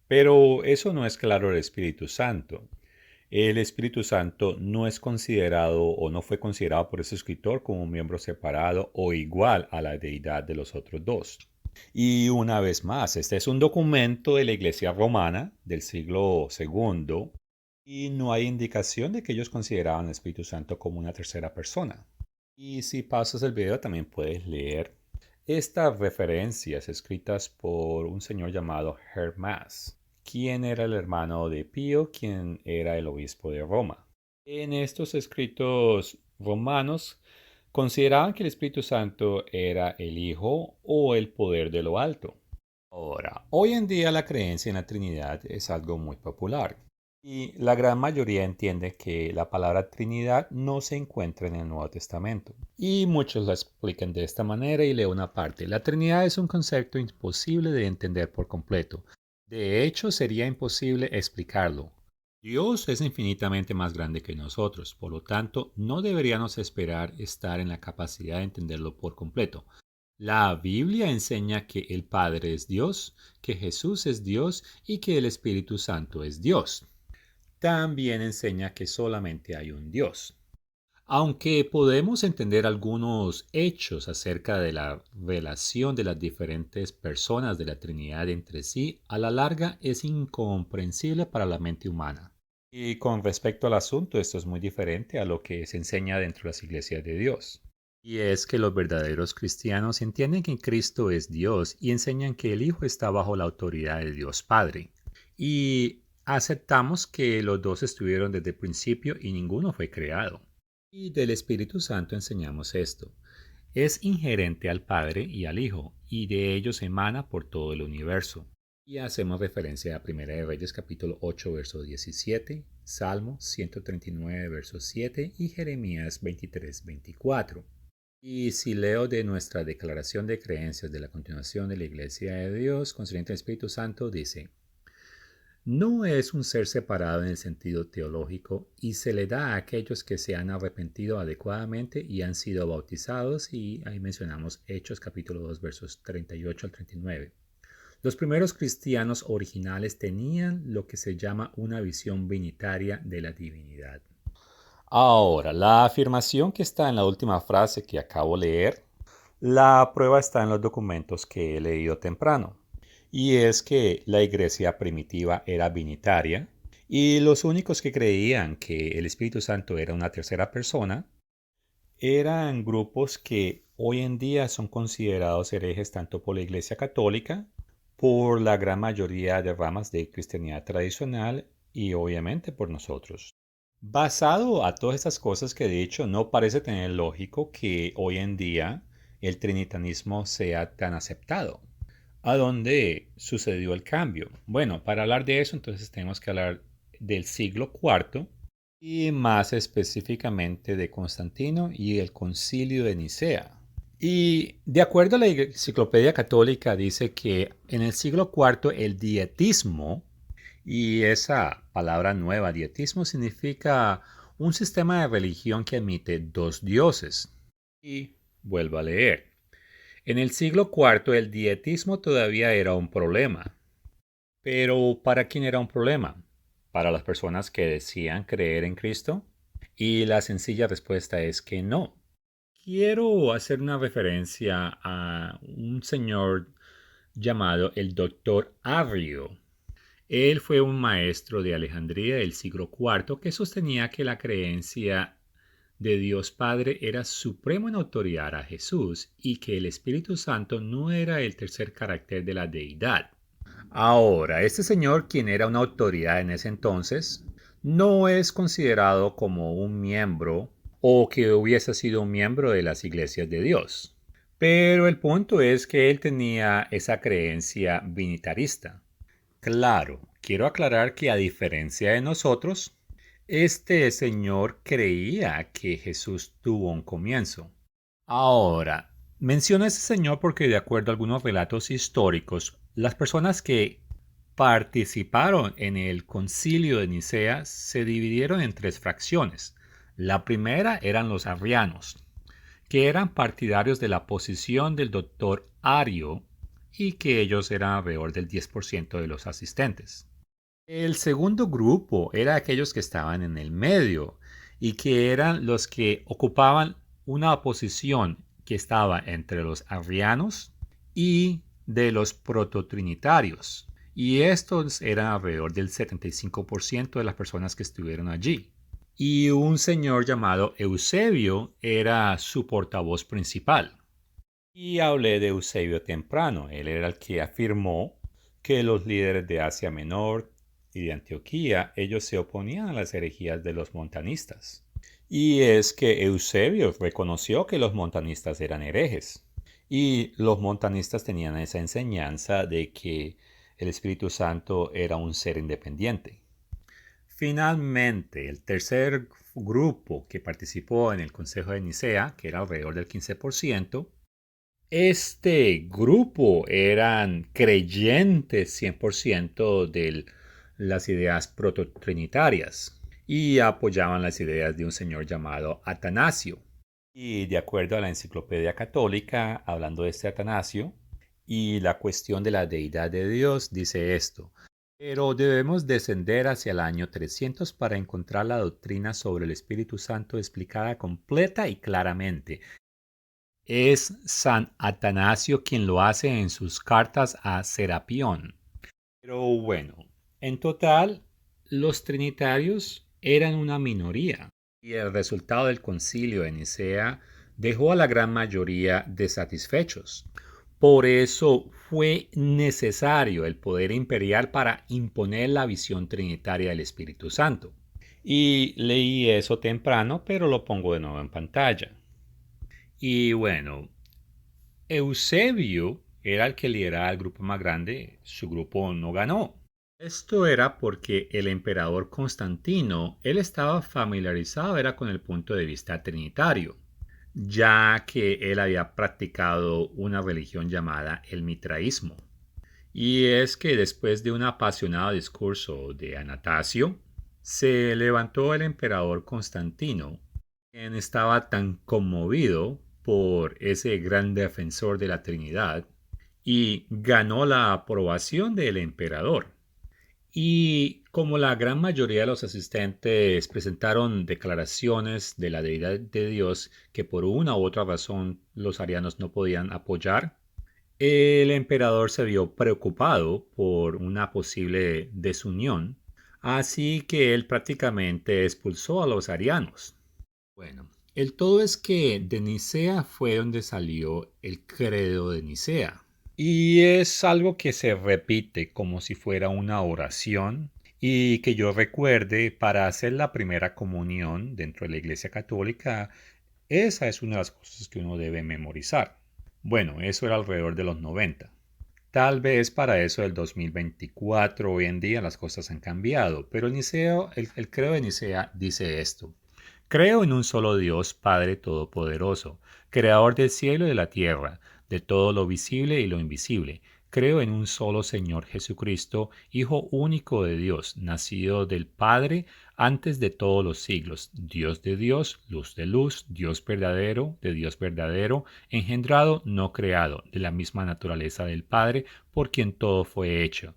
pero eso no es claro el Espíritu Santo. El Espíritu Santo no es considerado o no fue considerado por ese escritor como un miembro separado o igual a la deidad de los otros dos. Y una vez más, este es un documento de la Iglesia romana del siglo II y no hay indicación de que ellos consideraban al Espíritu Santo como una tercera persona. Y si pasas el video también puedes leer estas referencias escritas por un señor llamado Hermas, quien era el hermano de Pío, quien era el obispo de Roma. En estos escritos romanos consideraban que el Espíritu Santo era el Hijo o el poder de lo alto. Ahora, hoy en día la creencia en la Trinidad es algo muy popular y la gran mayoría entiende que la palabra Trinidad no se encuentra en el Nuevo Testamento. Y muchos la explican de esta manera y leo una parte. La Trinidad es un concepto imposible de entender por completo. De hecho, sería imposible explicarlo. Dios es infinitamente más grande que nosotros, por lo tanto, no deberíamos esperar estar en la capacidad de entenderlo por completo. La Biblia enseña que el Padre es Dios, que Jesús es Dios y que el Espíritu Santo es Dios. También enseña que solamente hay un Dios. Aunque podemos entender algunos hechos acerca de la relación de las diferentes personas de la Trinidad entre sí, a la larga es incomprensible para la mente humana. Y con respecto al asunto, esto es muy diferente a lo que se enseña dentro de las iglesias de Dios. Y es que los verdaderos cristianos entienden que Cristo es Dios y enseñan que el Hijo está bajo la autoridad de Dios Padre. Y aceptamos que los dos estuvieron desde el principio y ninguno fue creado. Y del Espíritu Santo enseñamos esto. Es inherente al Padre y al Hijo, y de ellos emana por todo el universo. Y hacemos referencia a Primera de Reyes capítulo 8, verso 17, Salmo 139, verso 7 y Jeremías 23, 24. Y si leo de nuestra declaración de creencias de la continuación de la Iglesia de Dios concerniente al Espíritu Santo, dice: no es un ser separado en el sentido teológico y se le da a aquellos que se han arrepentido adecuadamente y han sido bautizados, y ahí mencionamos Hechos capítulo 2 versos 38 al 39. Los primeros cristianos originales tenían lo que se llama una visión vinitaria de la divinidad. Ahora, la afirmación que está en la última frase que acabo de leer, la prueba está en los documentos que he leído temprano. Y es que la iglesia primitiva era vinitaria y los únicos que creían que el Espíritu Santo era una tercera persona eran grupos que hoy en día son considerados herejes tanto por la Iglesia Católica, por la gran mayoría de ramas de cristianidad tradicional y obviamente por nosotros. Basado a todas estas cosas que he dicho, no parece tener lógico que hoy en día el trinitarismo sea tan aceptado. ¿A dónde sucedió el cambio? Bueno, para hablar de eso, entonces tenemos que hablar del siglo IV y más específicamente de Constantino y el Concilio de Nicea. Y de acuerdo a la Enciclopedia Católica, dice que en el siglo IV el dietismo, y esa palabra nueva, dietismo, significa un sistema de religión que admite dos dioses. Y vuelvo a leer. En el siglo IV el dietismo todavía era un problema. Pero ¿para quién era un problema? ¿Para las personas que decían creer en Cristo? Y la sencilla respuesta es que no. Quiero hacer una referencia a un señor llamado el doctor Arrio. Él fue un maestro de Alejandría del siglo IV que sostenía que la creencia de Dios Padre era supremo en autoridad a Jesús y que el Espíritu Santo no era el tercer carácter de la deidad. Ahora, este señor, quien era una autoridad en ese entonces, no es considerado como un miembro o que hubiese sido un miembro de las iglesias de Dios. Pero el punto es que él tenía esa creencia vinitarista. Claro, quiero aclarar que a diferencia de nosotros, este señor creía que Jesús tuvo un comienzo. Ahora, menciono a ese señor porque de acuerdo a algunos relatos históricos, las personas que participaron en el concilio de Nicea se dividieron en tres fracciones. La primera eran los arrianos, que eran partidarios de la posición del doctor Ario y que ellos eran alrededor del 10% de los asistentes. El segundo grupo era aquellos que estaban en el medio y que eran los que ocupaban una posición que estaba entre los arrianos y de los prototrinitarios. Y estos eran alrededor del 75% de las personas que estuvieron allí. Y un señor llamado Eusebio era su portavoz principal. Y hablé de Eusebio temprano. Él era el que afirmó que los líderes de Asia Menor y de Antioquía, ellos se oponían a las herejías de los montanistas. Y es que Eusebio reconoció que los montanistas eran herejes. Y los montanistas tenían esa enseñanza de que el Espíritu Santo era un ser independiente. Finalmente, el tercer grupo que participó en el Consejo de Nicea, que era alrededor del 15%, este grupo eran creyentes 100% de las ideas prototrinitarias y apoyaban las ideas de un señor llamado Atanasio. Y de acuerdo a la Enciclopedia Católica, hablando de este Atanasio y la cuestión de la deidad de Dios, dice esto: pero debemos descender hacia el año 300 para encontrar la doctrina sobre el Espíritu Santo explicada completa y claramente. Es San Atanasio quien lo hace en sus cartas a Serapión. Pero bueno, en total, los trinitarios eran una minoría y el resultado del concilio de Nicea dejó a la gran mayoría desatisfechos. Por eso fue necesario el poder imperial para imponer la visión trinitaria del Espíritu Santo. Y leí eso temprano, pero lo pongo de nuevo en pantalla. Y bueno, Eusebio era el que lideraba el grupo más grande, su grupo no ganó. Esto era porque el emperador Constantino, él estaba familiarizado era con el punto de vista trinitario, ya que él había practicado una religión llamada el mitraísmo. Y es que después de un apasionado discurso de Anastasio, se levantó el emperador Constantino, quien estaba tan conmovido por ese gran defensor de la Trinidad, y ganó la aprobación del emperador. Y como la gran mayoría de los asistentes presentaron declaraciones de la deidad de Dios que por una u otra razón los arianos no podían apoyar, el emperador se vio preocupado por una posible desunión, así que él prácticamente expulsó a los arianos. Bueno, el todo es que de Nicea fue donde salió el credo de Nicea. Y es algo que se repite como si fuera una oración y que yo recuerde para hacer la primera comunión dentro de la Iglesia Católica, esa es una de las cosas que uno debe memorizar. Bueno, eso era alrededor de los 90. Tal vez para eso del 2024, hoy en día las cosas han cambiado, pero el credo de Nicea dice esto. Creo en un solo Dios, Padre Todopoderoso, Creador del cielo y de la tierra, de todo lo visible y lo invisible. Creo en un solo Señor Jesucristo, Hijo único de Dios, nacido del Padre antes de todos los siglos, Dios de Dios, luz de luz, Dios verdadero, de Dios verdadero, engendrado, no creado, de la misma naturaleza del Padre, por quien todo fue hecho,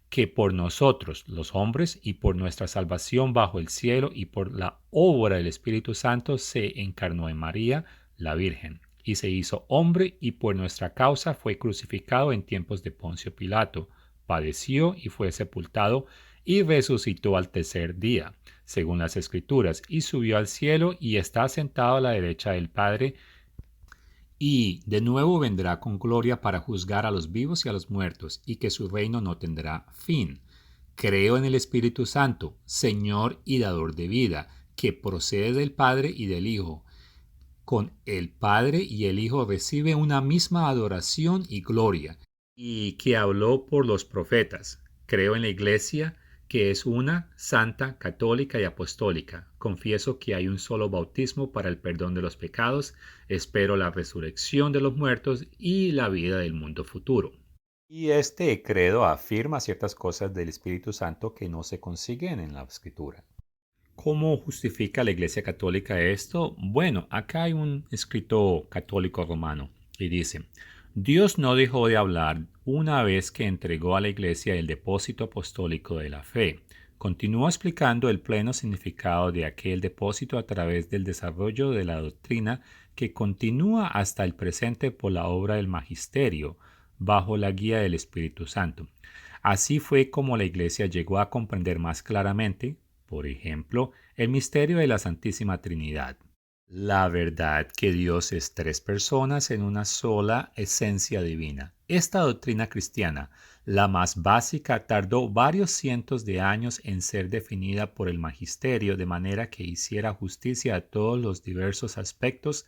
que por nosotros, los hombres, y por nuestra salvación bajo el cielo, y por la obra del Espíritu Santo, se encarnó en María, la Virgen, y se hizo hombre, y por nuestra causa fue crucificado en tiempos de Poncio Pilato, padeció y fue sepultado, y resucitó al tercer día, según las Escrituras, y subió al cielo, y está sentado a la derecha del Padre, y de nuevo vendrá con gloria para juzgar a los vivos y a los muertos, y que su reino no tendrá fin. Creo en el Espíritu Santo, Señor y dador de vida, que procede del Padre y del Hijo. Con el Padre y el Hijo recibe una misma adoración y gloria, y que habló por los profetas. Creo en la Iglesia, que es una, santa, católica y apostólica. Confieso que hay un solo bautismo para el perdón de los pecados. Espero la resurrección de los muertos y la vida del mundo futuro. Y este credo afirma ciertas cosas del Espíritu Santo que no se consiguen en la Escritura. ¿Cómo justifica la Iglesia Católica esto? Bueno, acá hay un escrito católico romano y dice, Dios no dejó de hablar una vez que entregó a la Iglesia el depósito apostólico de la fe. Continúa explicando el pleno significado de aquel depósito a través del desarrollo de la doctrina que continúa hasta el presente por la obra del magisterio, bajo la guía del Espíritu Santo. Así fue como la Iglesia llegó a comprender más claramente, por ejemplo, el misterio de la Santísima Trinidad. La verdad que Dios es tres personas en una sola esencia divina. Esta doctrina cristiana, la más básica, tardó varios cientos de años en ser definida por el magisterio de manera que hiciera justicia a todos los diversos aspectos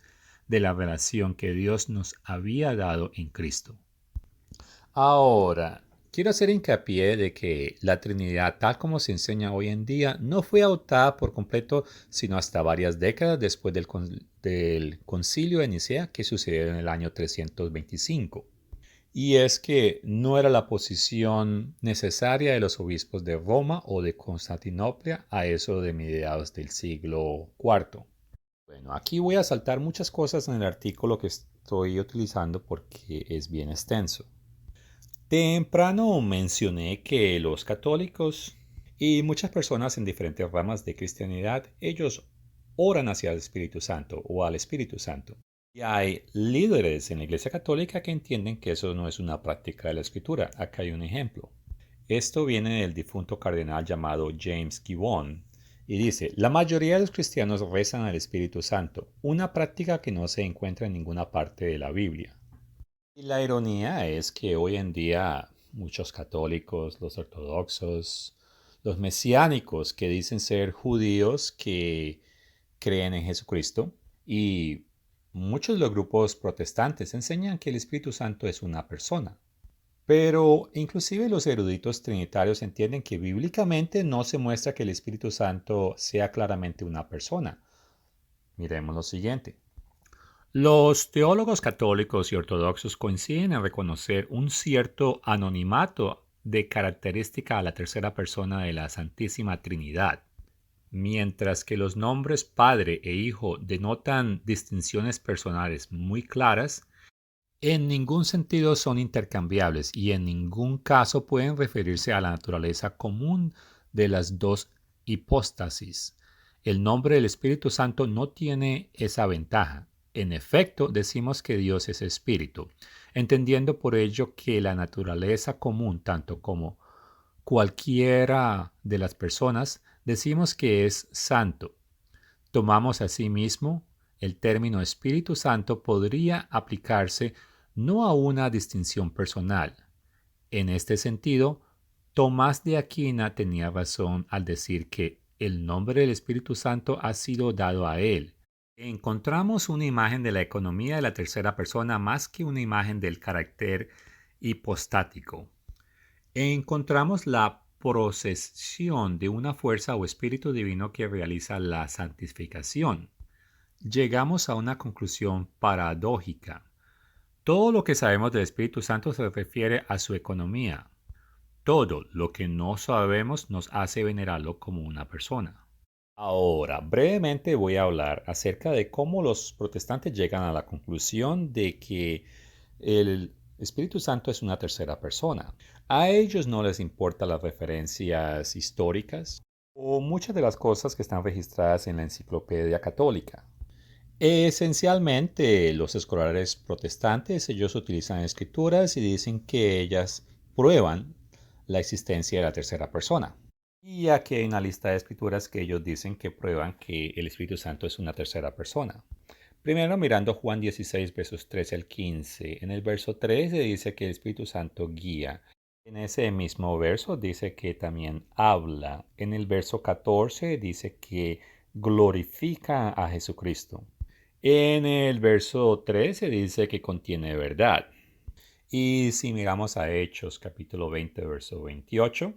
de la relación que Dios nos había dado en Cristo. Ahora, quiero hacer hincapié de que la Trinidad, tal como se enseña hoy en día, no fue adoptada por completo, sino hasta varias décadas después del Concilio de Nicea, que sucedió en el año 325. Y es que no era la posición necesaria de los obispos de Roma o de Constantinopla a eso de mediados del siglo IV. Bueno, aquí voy a saltar muchas cosas en el artículo que estoy utilizando porque es bien extenso. Temprano mencioné que los católicos y muchas personas en diferentes ramas de cristianidad, ellos oran hacia el Espíritu Santo o al Espíritu Santo. Y hay líderes en la Iglesia Católica que entienden que eso no es una práctica de la Escritura. Acá hay un ejemplo. Esto viene del difunto cardenal llamado James Gibbon y dice, la mayoría de los cristianos rezan al Espíritu Santo, una práctica que no se encuentra en ninguna parte de la Biblia. Y la ironía es que hoy en día muchos católicos, los ortodoxos, los mesiánicos que dicen ser judíos que creen en Jesucristo y muchos de los grupos protestantes enseñan que el Espíritu Santo es una persona. Pero inclusive los eruditos trinitarios entienden que bíblicamente no se muestra que el Espíritu Santo sea claramente una persona. Miremos lo siguiente. Los teólogos católicos y ortodoxos coinciden en reconocer un cierto anonimato de característica a la tercera persona de la Santísima Trinidad. Mientras que los nombres Padre e Hijo denotan distinciones personales muy claras, en ningún sentido son intercambiables y en ningún caso pueden referirse a la naturaleza común de las dos hipóstasis. El nombre del Espíritu Santo no tiene esa ventaja. En efecto, decimos que Dios es espíritu, entendiendo por ello que la naturaleza común, tanto como cualquiera de las personas, decimos que es santo. Tomamos asimismo el término Espíritu Santo podría aplicarse no a una distinción personal. En este sentido, Tomás de Aquina tenía razón al decir que el nombre del Espíritu Santo ha sido dado a él. Encontramos una imagen de la economía de la tercera persona más que una imagen del carácter hipostático. Encontramos la procesión de una fuerza o espíritu divino que realiza la santificación. Llegamos a una conclusión paradójica. Todo lo que sabemos del Espíritu Santo se refiere a su economía. Todo lo que no sabemos nos hace venerarlo como una persona. Ahora, brevemente voy a hablar acerca de cómo los protestantes llegan a la conclusión de que el Espíritu Santo es una tercera persona. A ellos no les importan las referencias históricas o muchas de las cosas que están registradas en la Enciclopedia Católica. Esencialmente, los escolares protestantes, ellos utilizan escrituras y dicen que ellas prueban la existencia de la tercera persona. Y aquí hay una lista de escrituras que ellos dicen que prueban que el Espíritu Santo es una tercera persona. Primero mirando Juan 16, versos 13 al 15. En el verso 13 dice que el Espíritu Santo guía. En ese mismo verso dice que también habla. En el verso 14 dice que glorifica a Jesucristo. En el verso 13 dice que contiene verdad. Y si miramos a Hechos capítulo 20, verso 28,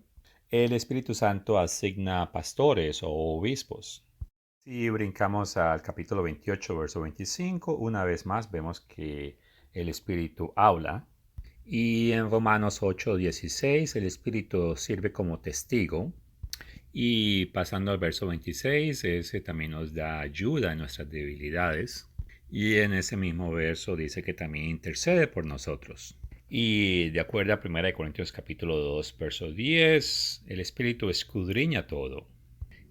el Espíritu Santo asigna pastores o obispos. Si brincamos al capítulo 28, verso 25, una vez más vemos que el Espíritu habla. Y en Romanos 8, 16, el Espíritu sirve como testigo. Y pasando al verso 26, ese también nos da ayuda en nuestras debilidades. Y en ese mismo verso dice que también intercede por nosotros. Y de acuerdo a 1 Corintios capítulo 2, verso 10, el Espíritu escudriña todo.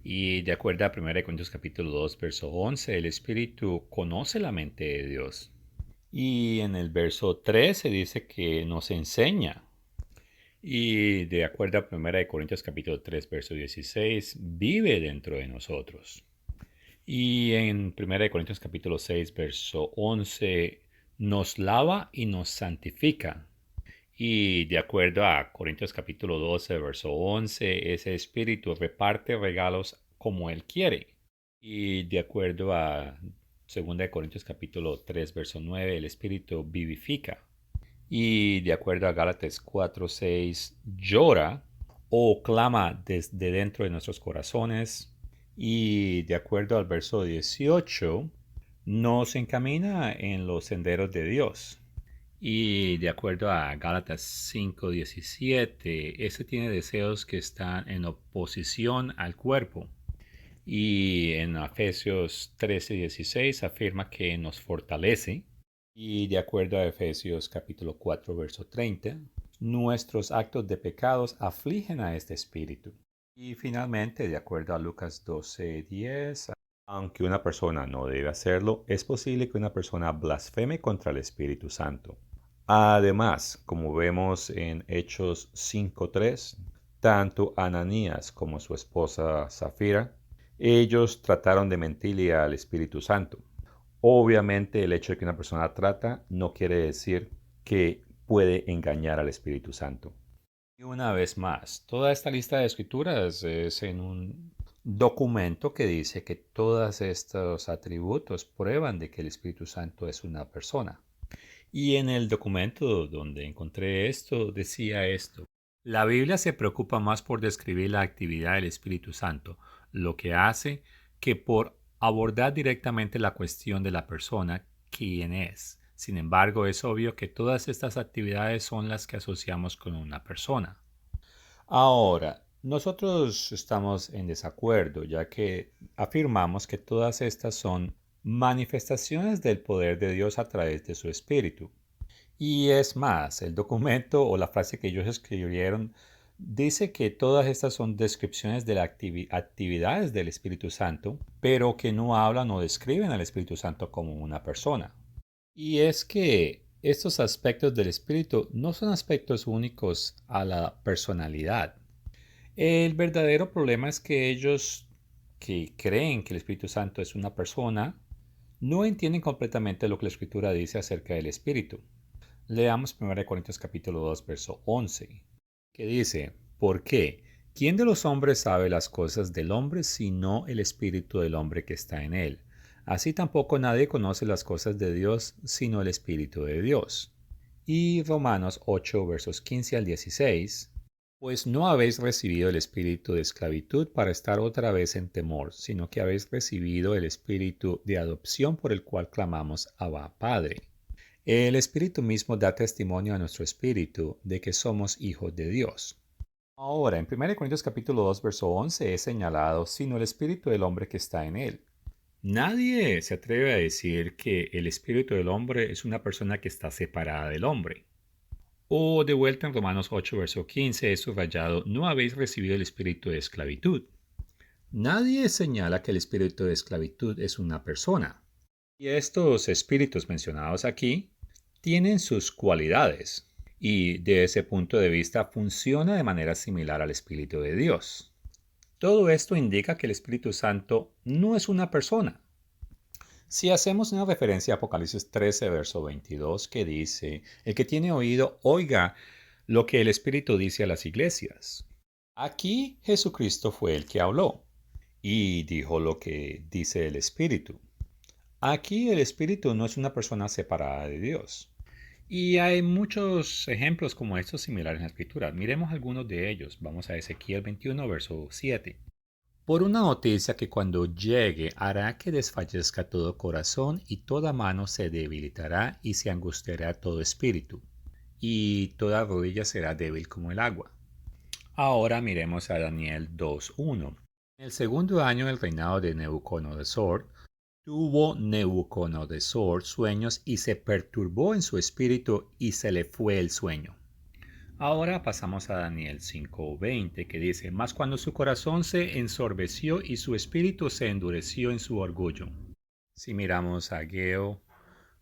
Y de acuerdo a 1 Corintios capítulo 2, verso 11, el Espíritu conoce la mente de Dios. Y en el verso 13 dice que nos enseña. Y de acuerdo a 1 Corintios capítulo 3, verso 16, vive dentro de nosotros. Y en 1 Corintios capítulo 6, verso 11, nos lava y nos santifica. Y de acuerdo a Corintios capítulo 12, verso 11, ese espíritu reparte regalos como él quiere. Y de acuerdo a 2 Corintios capítulo 3, verso 9, el espíritu vivifica. Y de acuerdo a Gálatas 4, 6, llora o clama desde dentro de nuestros corazones. Y de acuerdo al verso 18, nos encamina en los senderos de Dios. Y de acuerdo a Gálatas 5:17, ese tiene deseos que están en oposición al cuerpo. Y en Efesios 13:16 afirma que nos fortalece. Y de acuerdo a Efesios capítulo 4, verso 30, nuestros actos de pecados afligen a este espíritu. Y finalmente, de acuerdo a Lucas 12:10, aunque una persona no debe hacerlo, es posible que una persona blasfeme contra el Espíritu Santo. Además, como vemos en Hechos 5:3, tanto Ananías como su esposa Zafira, ellos trataron de mentirle al Espíritu Santo. Obviamente el hecho de que una persona trata no quiere decir que puede engañar al Espíritu Santo. Y una vez más, toda esta lista de escrituras es en un documento que dice que todos estos atributos prueban de que el Espíritu Santo es una persona. Y en el documento donde encontré esto, decía esto: la Biblia se preocupa más por describir la actividad del Espíritu Santo, lo que hace, que por abordar directamente la cuestión de la persona, quién es. Sin embargo, es obvio que todas estas actividades son las que asociamos con una persona. Ahora, nosotros estamos en desacuerdo, ya que afirmamos que todas estas son manifestaciones del poder de Dios a través de su Espíritu. Y es más, el documento o la frase que ellos escribieron dice que todas estas son descripciones de las actividades del Espíritu Santo, pero que no hablan o describen al Espíritu Santo como una persona. Y es que estos aspectos del Espíritu no son aspectos únicos a la personalidad. El verdadero problema es que ellos que creen que el Espíritu Santo es una persona no entienden completamente lo que la Escritura dice acerca del Espíritu. Leamos 1 Corintios capítulo 2, verso 11, que dice: ¿por qué? ¿Quién de los hombres sabe las cosas del hombre sino el espíritu del hombre que está en él? Así tampoco nadie conoce las cosas de Dios sino el Espíritu de Dios. Y Romanos 8, versos 15 al 16: pues no habéis recibido el espíritu de esclavitud para estar otra vez en temor, sino que habéis recibido el espíritu de adopción por el cual clamamos Abba, Padre. El Espíritu mismo da testimonio a nuestro espíritu de que somos hijos de Dios. Ahora, en 1 Corintios capítulo 2, verso 11 es señalado, sino el espíritu del hombre que está en él. Nadie se atreve a decir que el espíritu del hombre es una persona que está separada del hombre. O de vuelta en Romanos 8, verso 15 es subrayado: no habéis recibido el espíritu de esclavitud. Nadie señala que el espíritu de esclavitud es una persona. Y estos espíritus mencionados aquí tienen sus cualidades, y de ese punto de vista funciona de manera similar al Espíritu de Dios. Todo esto indica que el Espíritu Santo no es una persona. Si hacemos una referencia a Apocalipsis 13, verso 22, que dice: el que tiene oído, oiga lo que el Espíritu dice a las iglesias. Aquí Jesucristo fue el que habló y dijo lo que dice el Espíritu. Aquí el Espíritu no es una persona separada de Dios. Y hay muchos ejemplos como estos similares en la Escritura. Miremos algunos de ellos. Vamos a Ezequiel 21, verso 7. Por una noticia que cuando llegue hará que desfallezca todo corazón y toda mano se debilitará y se angustiará todo espíritu, y toda rodilla será débil como el agua. Ahora miremos a Daniel 2.1. En el segundo año del reinado de Nabucodonosor, tuvo Nabucodonosor sueños y se perturbó en su espíritu y se le fue el sueño. Ahora pasamos a Daniel 5:20, que dice: mas cuando su corazón se ensorbeció y su espíritu se endureció en su orgullo. Si miramos a Ageo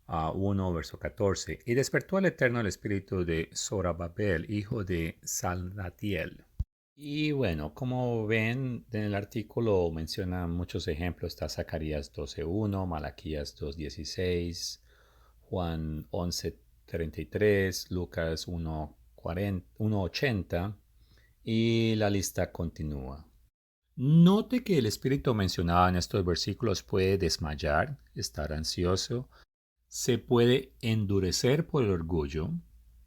1, verso 14, y despertó al Eterno el espíritu de Zorobabel, hijo de Salatiel. Y bueno, como ven en el artículo menciona muchos ejemplos. Está Zacarías 12:1, Malaquías 2:16, Juan 11:33, Lucas 1:80 y la lista continúa. Note que el espíritu mencionado en estos versículos puede desmayar, estar ansioso, se puede endurecer por el orgullo,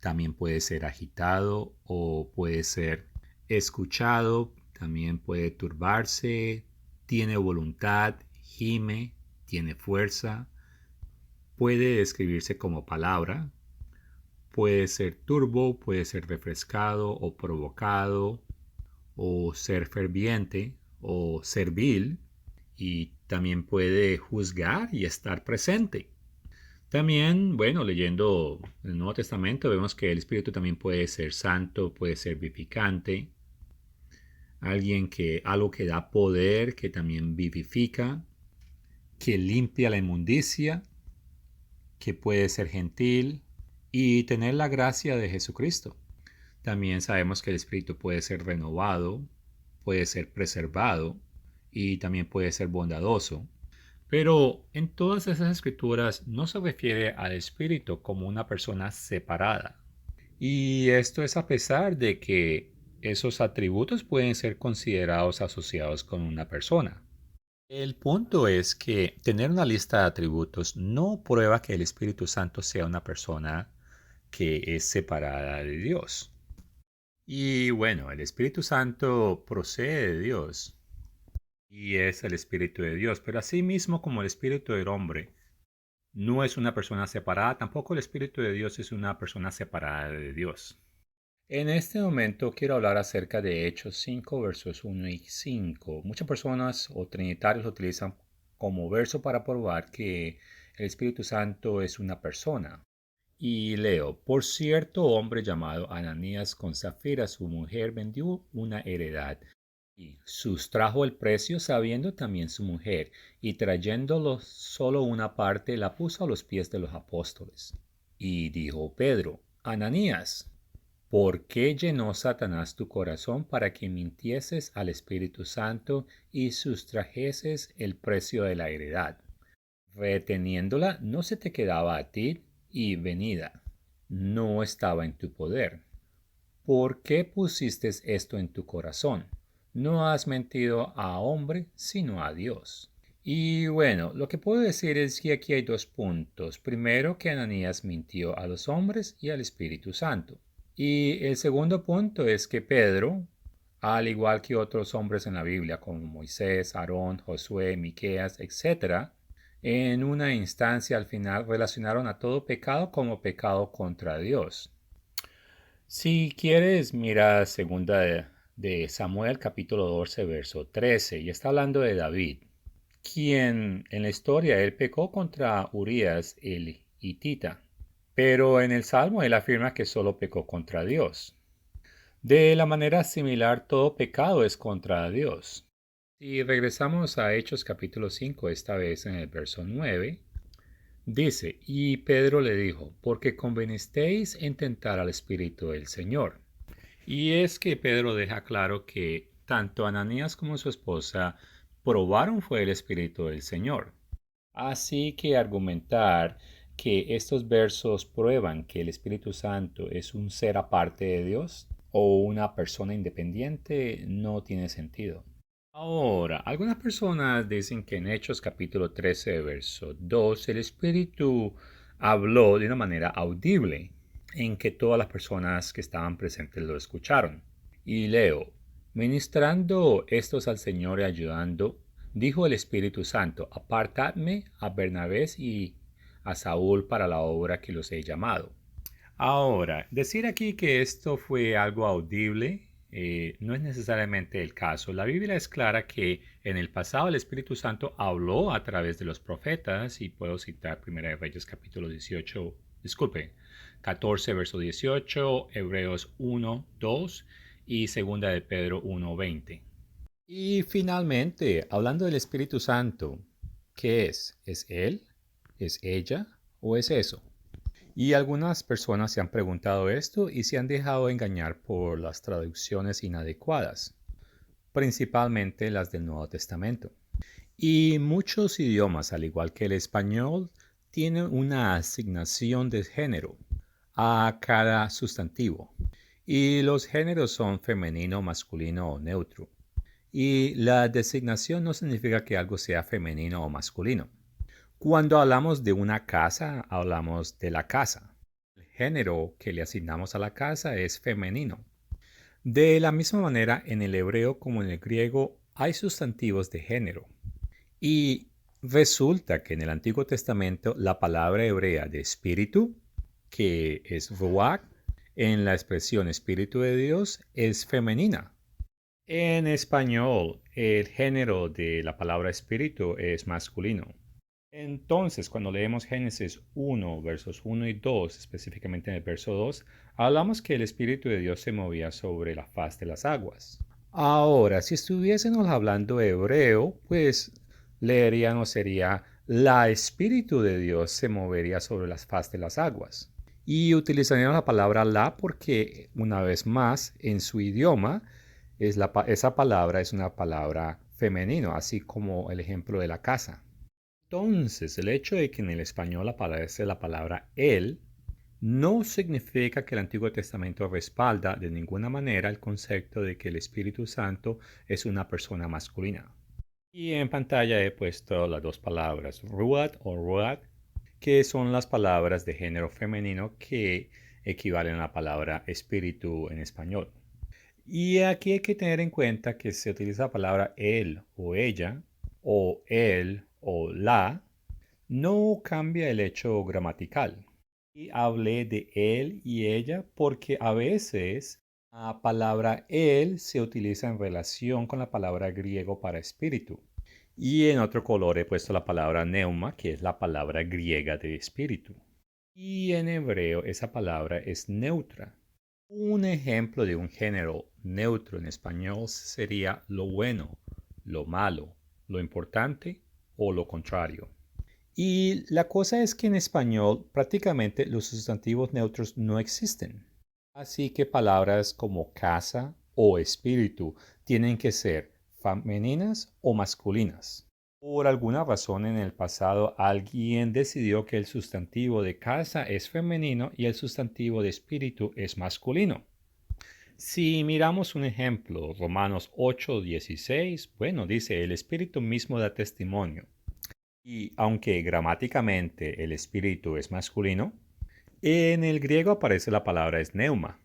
también puede ser agitado o puede ser escuchado, también puede turbarse, tiene voluntad, gime, tiene fuerza, puede describirse como palabra, puede ser turbo, puede ser refrescado o provocado, o ser ferviente o servil, y también puede juzgar y estar presente. También, bueno, leyendo el Nuevo Testamento vemos que el Espíritu también puede ser santo, puede ser vivificante, algo que da poder, que también vivifica, que limpia la inmundicia, que puede ser gentil y tener la gracia de Jesucristo. También sabemos que el Espíritu puede ser renovado, puede ser preservado y también puede ser bondadoso. Pero en todas esas escrituras no se refiere al espíritu como una persona separada. Y esto es a pesar de que esos atributos pueden ser considerados asociados con una persona. El punto es que tener una lista de atributos no prueba que el Espíritu Santo sea una persona que es separada de Dios. Y bueno, el Espíritu Santo procede de Dios y es el Espíritu de Dios, pero así mismo como el Espíritu del hombre no es una persona separada, tampoco el Espíritu de Dios es una persona separada de Dios. En este momento quiero hablar acerca de Hechos 5, versos 1 y 5. Muchas personas o trinitarios lo utilizan como verso para probar que el Espíritu Santo es una persona. Y leo, por cierto hombre llamado Ananías con Zafira, su mujer, vendió una heredad y sustrajo el precio sabiendo también su mujer, y trayéndolo solo una parte, la puso a los pies de los apóstoles. Y dijo Pedro, Ananías, ¿por qué llenó Satanás tu corazón para que mintieses al Espíritu Santo y sustrajeses el precio de la heredad? Reteniéndola no se te quedaba a ti, y venida no estaba en tu poder. ¿Por qué pusiste esto en tu corazón? No has mentido a hombre, sino a Dios. Y bueno, lo que puedo decir es que aquí hay dos puntos. Primero, que Ananías mintió a los hombres y al Espíritu Santo. Y el segundo punto es que Pedro, al igual que otros hombres en la Biblia como Moisés, Aarón, Josué, Miqueas, etc., en una instancia al final relacionaron a todo pecado como pecado contra Dios. Si quieres, mira segunda de Samuel capítulo 12 verso 13 y está hablando de David, quien en la historia él pecó contra Urías el hitita, pero en el Salmo él afirma que solo pecó contra Dios. De la manera similar, todo pecado es contra Dios. Si regresamos a Hechos capítulo 5, esta vez en el verso 9, dice, y Pedro le dijo, porque convenisteis en tentar al Espíritu del Señor. Y es que Pedro deja claro que tanto Ananías como su esposa probaron fue el Espíritu del Señor. Así que argumentar que estos versos prueban que el Espíritu Santo es un ser aparte de Dios o una persona independiente no tiene sentido. Ahora, algunas personas dicen que en Hechos capítulo 13, verso 2, el Espíritu habló de una manera audible, en que todas las personas que estaban presentes lo escucharon. Y leo, ministrando estos al Señor y ayudando, dijo el Espíritu Santo, apartadme a Bernabé y a Saúl para la obra que los he llamado. Ahora, decir aquí que esto fue algo audible no es necesariamente el caso. La Biblia es clara que en el pasado el Espíritu Santo habló a través de los profetas y puedo citar 1 de Reyes capítulo 18, disculpe, 14 verso 18, Hebreos 1, 2 y 2 de Pedro 1, 20. Y finalmente, hablando del Espíritu Santo, ¿qué es? ¿Es Él? ¿Es ella? ¿O es eso? Y algunas personas se han preguntado esto y se han dejado engañar por las traducciones inadecuadas, principalmente las del Nuevo Testamento. Y muchos idiomas, al igual que el español, tienen una asignación de género a cada sustantivo. Y los géneros son femenino, masculino o neutro. Y la designación no significa que algo sea femenino o masculino. Cuando hablamos de una casa, hablamos de la casa. El género que le asignamos a la casa es femenino. De la misma manera, en el hebreo como en el griego hay sustantivos de género. Y resulta que en el Antiguo Testamento la palabra hebrea de espíritu, que es ruach, en la expresión espíritu de Dios, es femenina. En español, el género de la palabra espíritu es masculino. Entonces, cuando leemos Génesis 1, versos 1 y 2, específicamente en el verso 2, hablamos que el Espíritu de Dios se movía sobre la faz de las aguas. Ahora, si estuviésemos hablando hebreo, pues leeríamos sería, la Espíritu de Dios se movería sobre la faz de las aguas. Y utilizaríamos la palabra la porque, una vez más, en su idioma, esa palabra es una palabra femenino, así como el ejemplo de la casa. Entonces, el hecho de que en el español aparece la palabra él no significa que el Antiguo Testamento respalda de ninguna manera el concepto de que el Espíritu Santo es una persona masculina. Y en pantalla he puesto las dos palabras ruach o ruach, que son las palabras de género femenino que equivalen a la palabra espíritu en español. Y aquí hay que tener en cuenta que se utiliza la palabra él o ella, o él o la, no cambia el hecho gramatical. Y hablé de él y ella porque a veces la palabra él se utiliza en relación con la palabra griego para espíritu. Y en otro color he puesto la palabra neuma, que es la palabra griega de espíritu. Y en hebreo esa palabra es neutra. Un ejemplo de un género neutro en español sería lo bueno, lo malo, lo importante o lo contrario. Y la cosa es que en español prácticamente los sustantivos neutros no existen. Así que palabras como casa o espíritu tienen que ser femeninas o masculinas. Por alguna razón en el pasado alguien decidió que el sustantivo de casa es femenino y el sustantivo de espíritu es masculino. Si miramos un ejemplo, Romanos 8:16, bueno, dice, el espíritu mismo da testimonio. Y aunque gramáticamente el espíritu es masculino, en el griego aparece la palabra es neuma.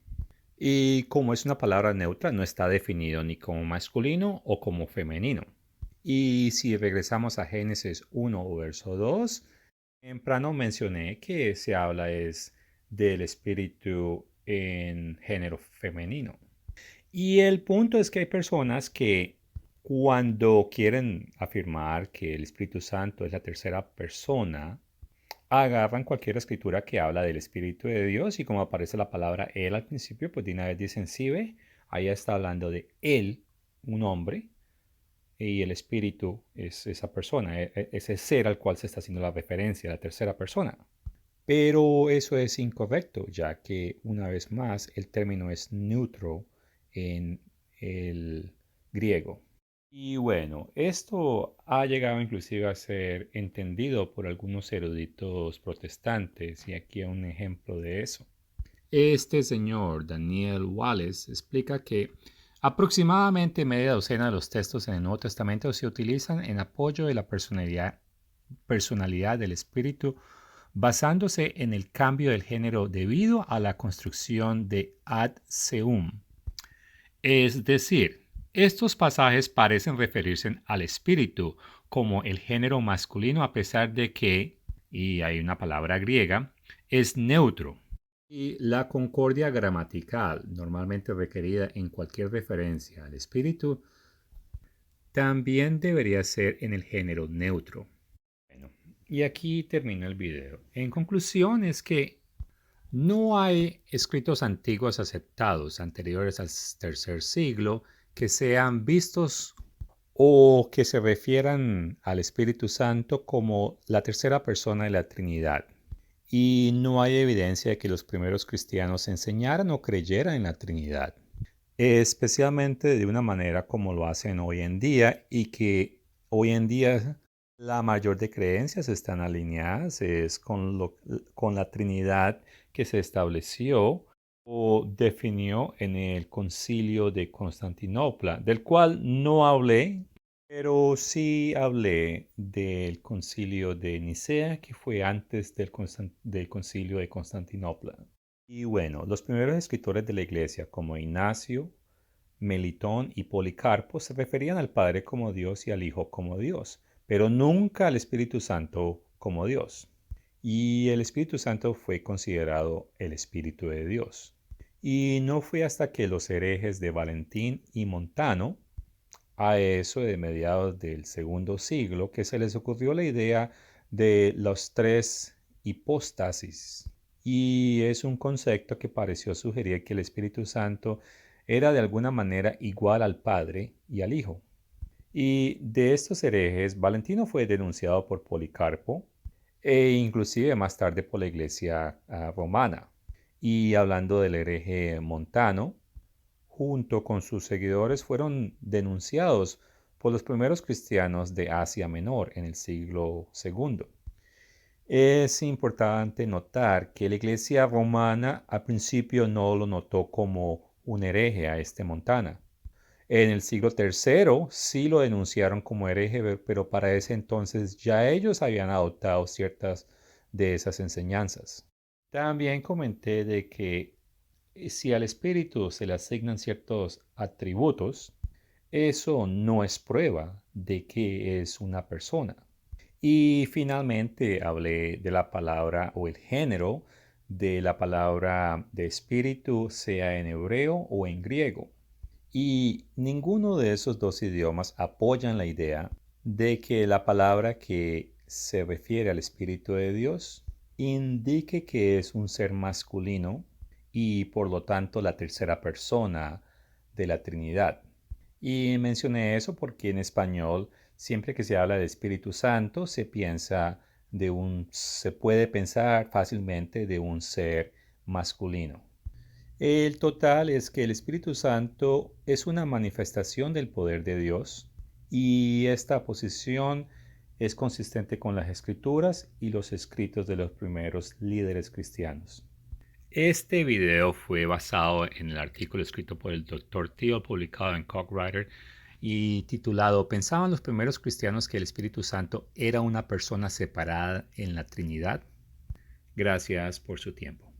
Y como es una palabra neutra, no está definido ni como masculino o como femenino. Y si regresamos a Génesis 1, verso 2, temprano mencioné que se habla es del espíritu en género femenino. Y el punto es que hay personas que cuando quieren afirmar que el Espíritu Santo es la tercera persona, agarran cualquier escritura que habla del Espíritu de Dios y como aparece la palabra Él al principio, pues de una vez dicen, sí ve, ahí está hablando de Él, un hombre, y el Espíritu es esa persona, ese ser al cual se está haciendo la referencia, la tercera persona. Pero eso es incorrecto, ya que una vez más el término es neutro en el griego. Y bueno, esto ha llegado inclusive a ser entendido por algunos eruditos protestantes, y aquí hay un ejemplo de eso. Este señor, Daniel Wallace, explica que aproximadamente media docena de los textos en el Nuevo Testamento se utilizan en apoyo de la personalidad del Espíritu, basándose en el cambio del género debido a la construcción de ad seum. Es decir, estos pasajes parecen referirse al espíritu como el género masculino a pesar de que, y hay una palabra griega, es neutro. Y la concordia gramatical, normalmente requerida en cualquier referencia al espíritu, también debería ser en el género neutro. Bueno, y aquí termina el video. En conclusión es que no hay escritos antiguos aceptados anteriores al tercer siglo que sean vistos o que se refieran al Espíritu Santo como la tercera persona de la Trinidad. Y no hay evidencia de que los primeros cristianos enseñaran o creyeran en la Trinidad, especialmente de una manera como lo hacen hoy en día y que hoy en día la mayor de creencias están alineadas es con la Trinidad que se estableció o definió en el Concilio de Constantinopla, del cual no hablé, pero sí hablé del Concilio de Nicea, que fue antes del Concilio de Constantinopla. Y bueno, los primeros escritores de la iglesia, como Ignacio, Melitón y Policarpo, se referían al Padre como Dios y al Hijo como Dios, pero nunca al Espíritu Santo como Dios. Y el Espíritu Santo fue considerado el Espíritu de Dios. Y no fue hasta que los herejes de Valentín y Montano, a eso de mediados del segundo siglo, que se les ocurrió la idea de los tres hipóstasis. Y es un concepto que pareció sugerir que el Espíritu Santo era de alguna manera igual al Padre y al Hijo. Y de estos herejes, Valentino fue denunciado por Policarpo e inclusive más tarde por la Iglesia romana. Y hablando del hereje Montano, junto con sus seguidores fueron denunciados por los primeros cristianos de Asia Menor en el siglo II. Es importante notar que la Iglesia romana al principio no lo notó como un hereje a Montana. En el siglo III sí lo denunciaron como hereje, pero para ese entonces ya ellos habían adoptado ciertas de esas enseñanzas. También comenté de que si al espíritu se le asignan ciertos atributos, eso no es prueba de que es una persona. Y finalmente hablé de la palabra o el género de la palabra de espíritu, sea en hebreo o en griego. Y ninguno de esos dos idiomas apoyan la idea de que la palabra que se refiere al Espíritu de Dios indique que es un ser masculino y por lo tanto la tercera persona de la Trinidad. Y mencioné eso porque en español, siempre que se habla de Espíritu Santo, se puede pensar fácilmente de un ser masculino. El total es que el Espíritu Santo es una manifestación del poder de Dios y esta posición es consistente con las escrituras y los escritos de los primeros líderes cristianos. Este video fue basado en el artículo escrito por el Dr. Thiel publicado en Cogwriter y titulado ¿Pensaban los primeros cristianos que el Espíritu Santo era una persona separada en la Trinidad? Gracias por su tiempo.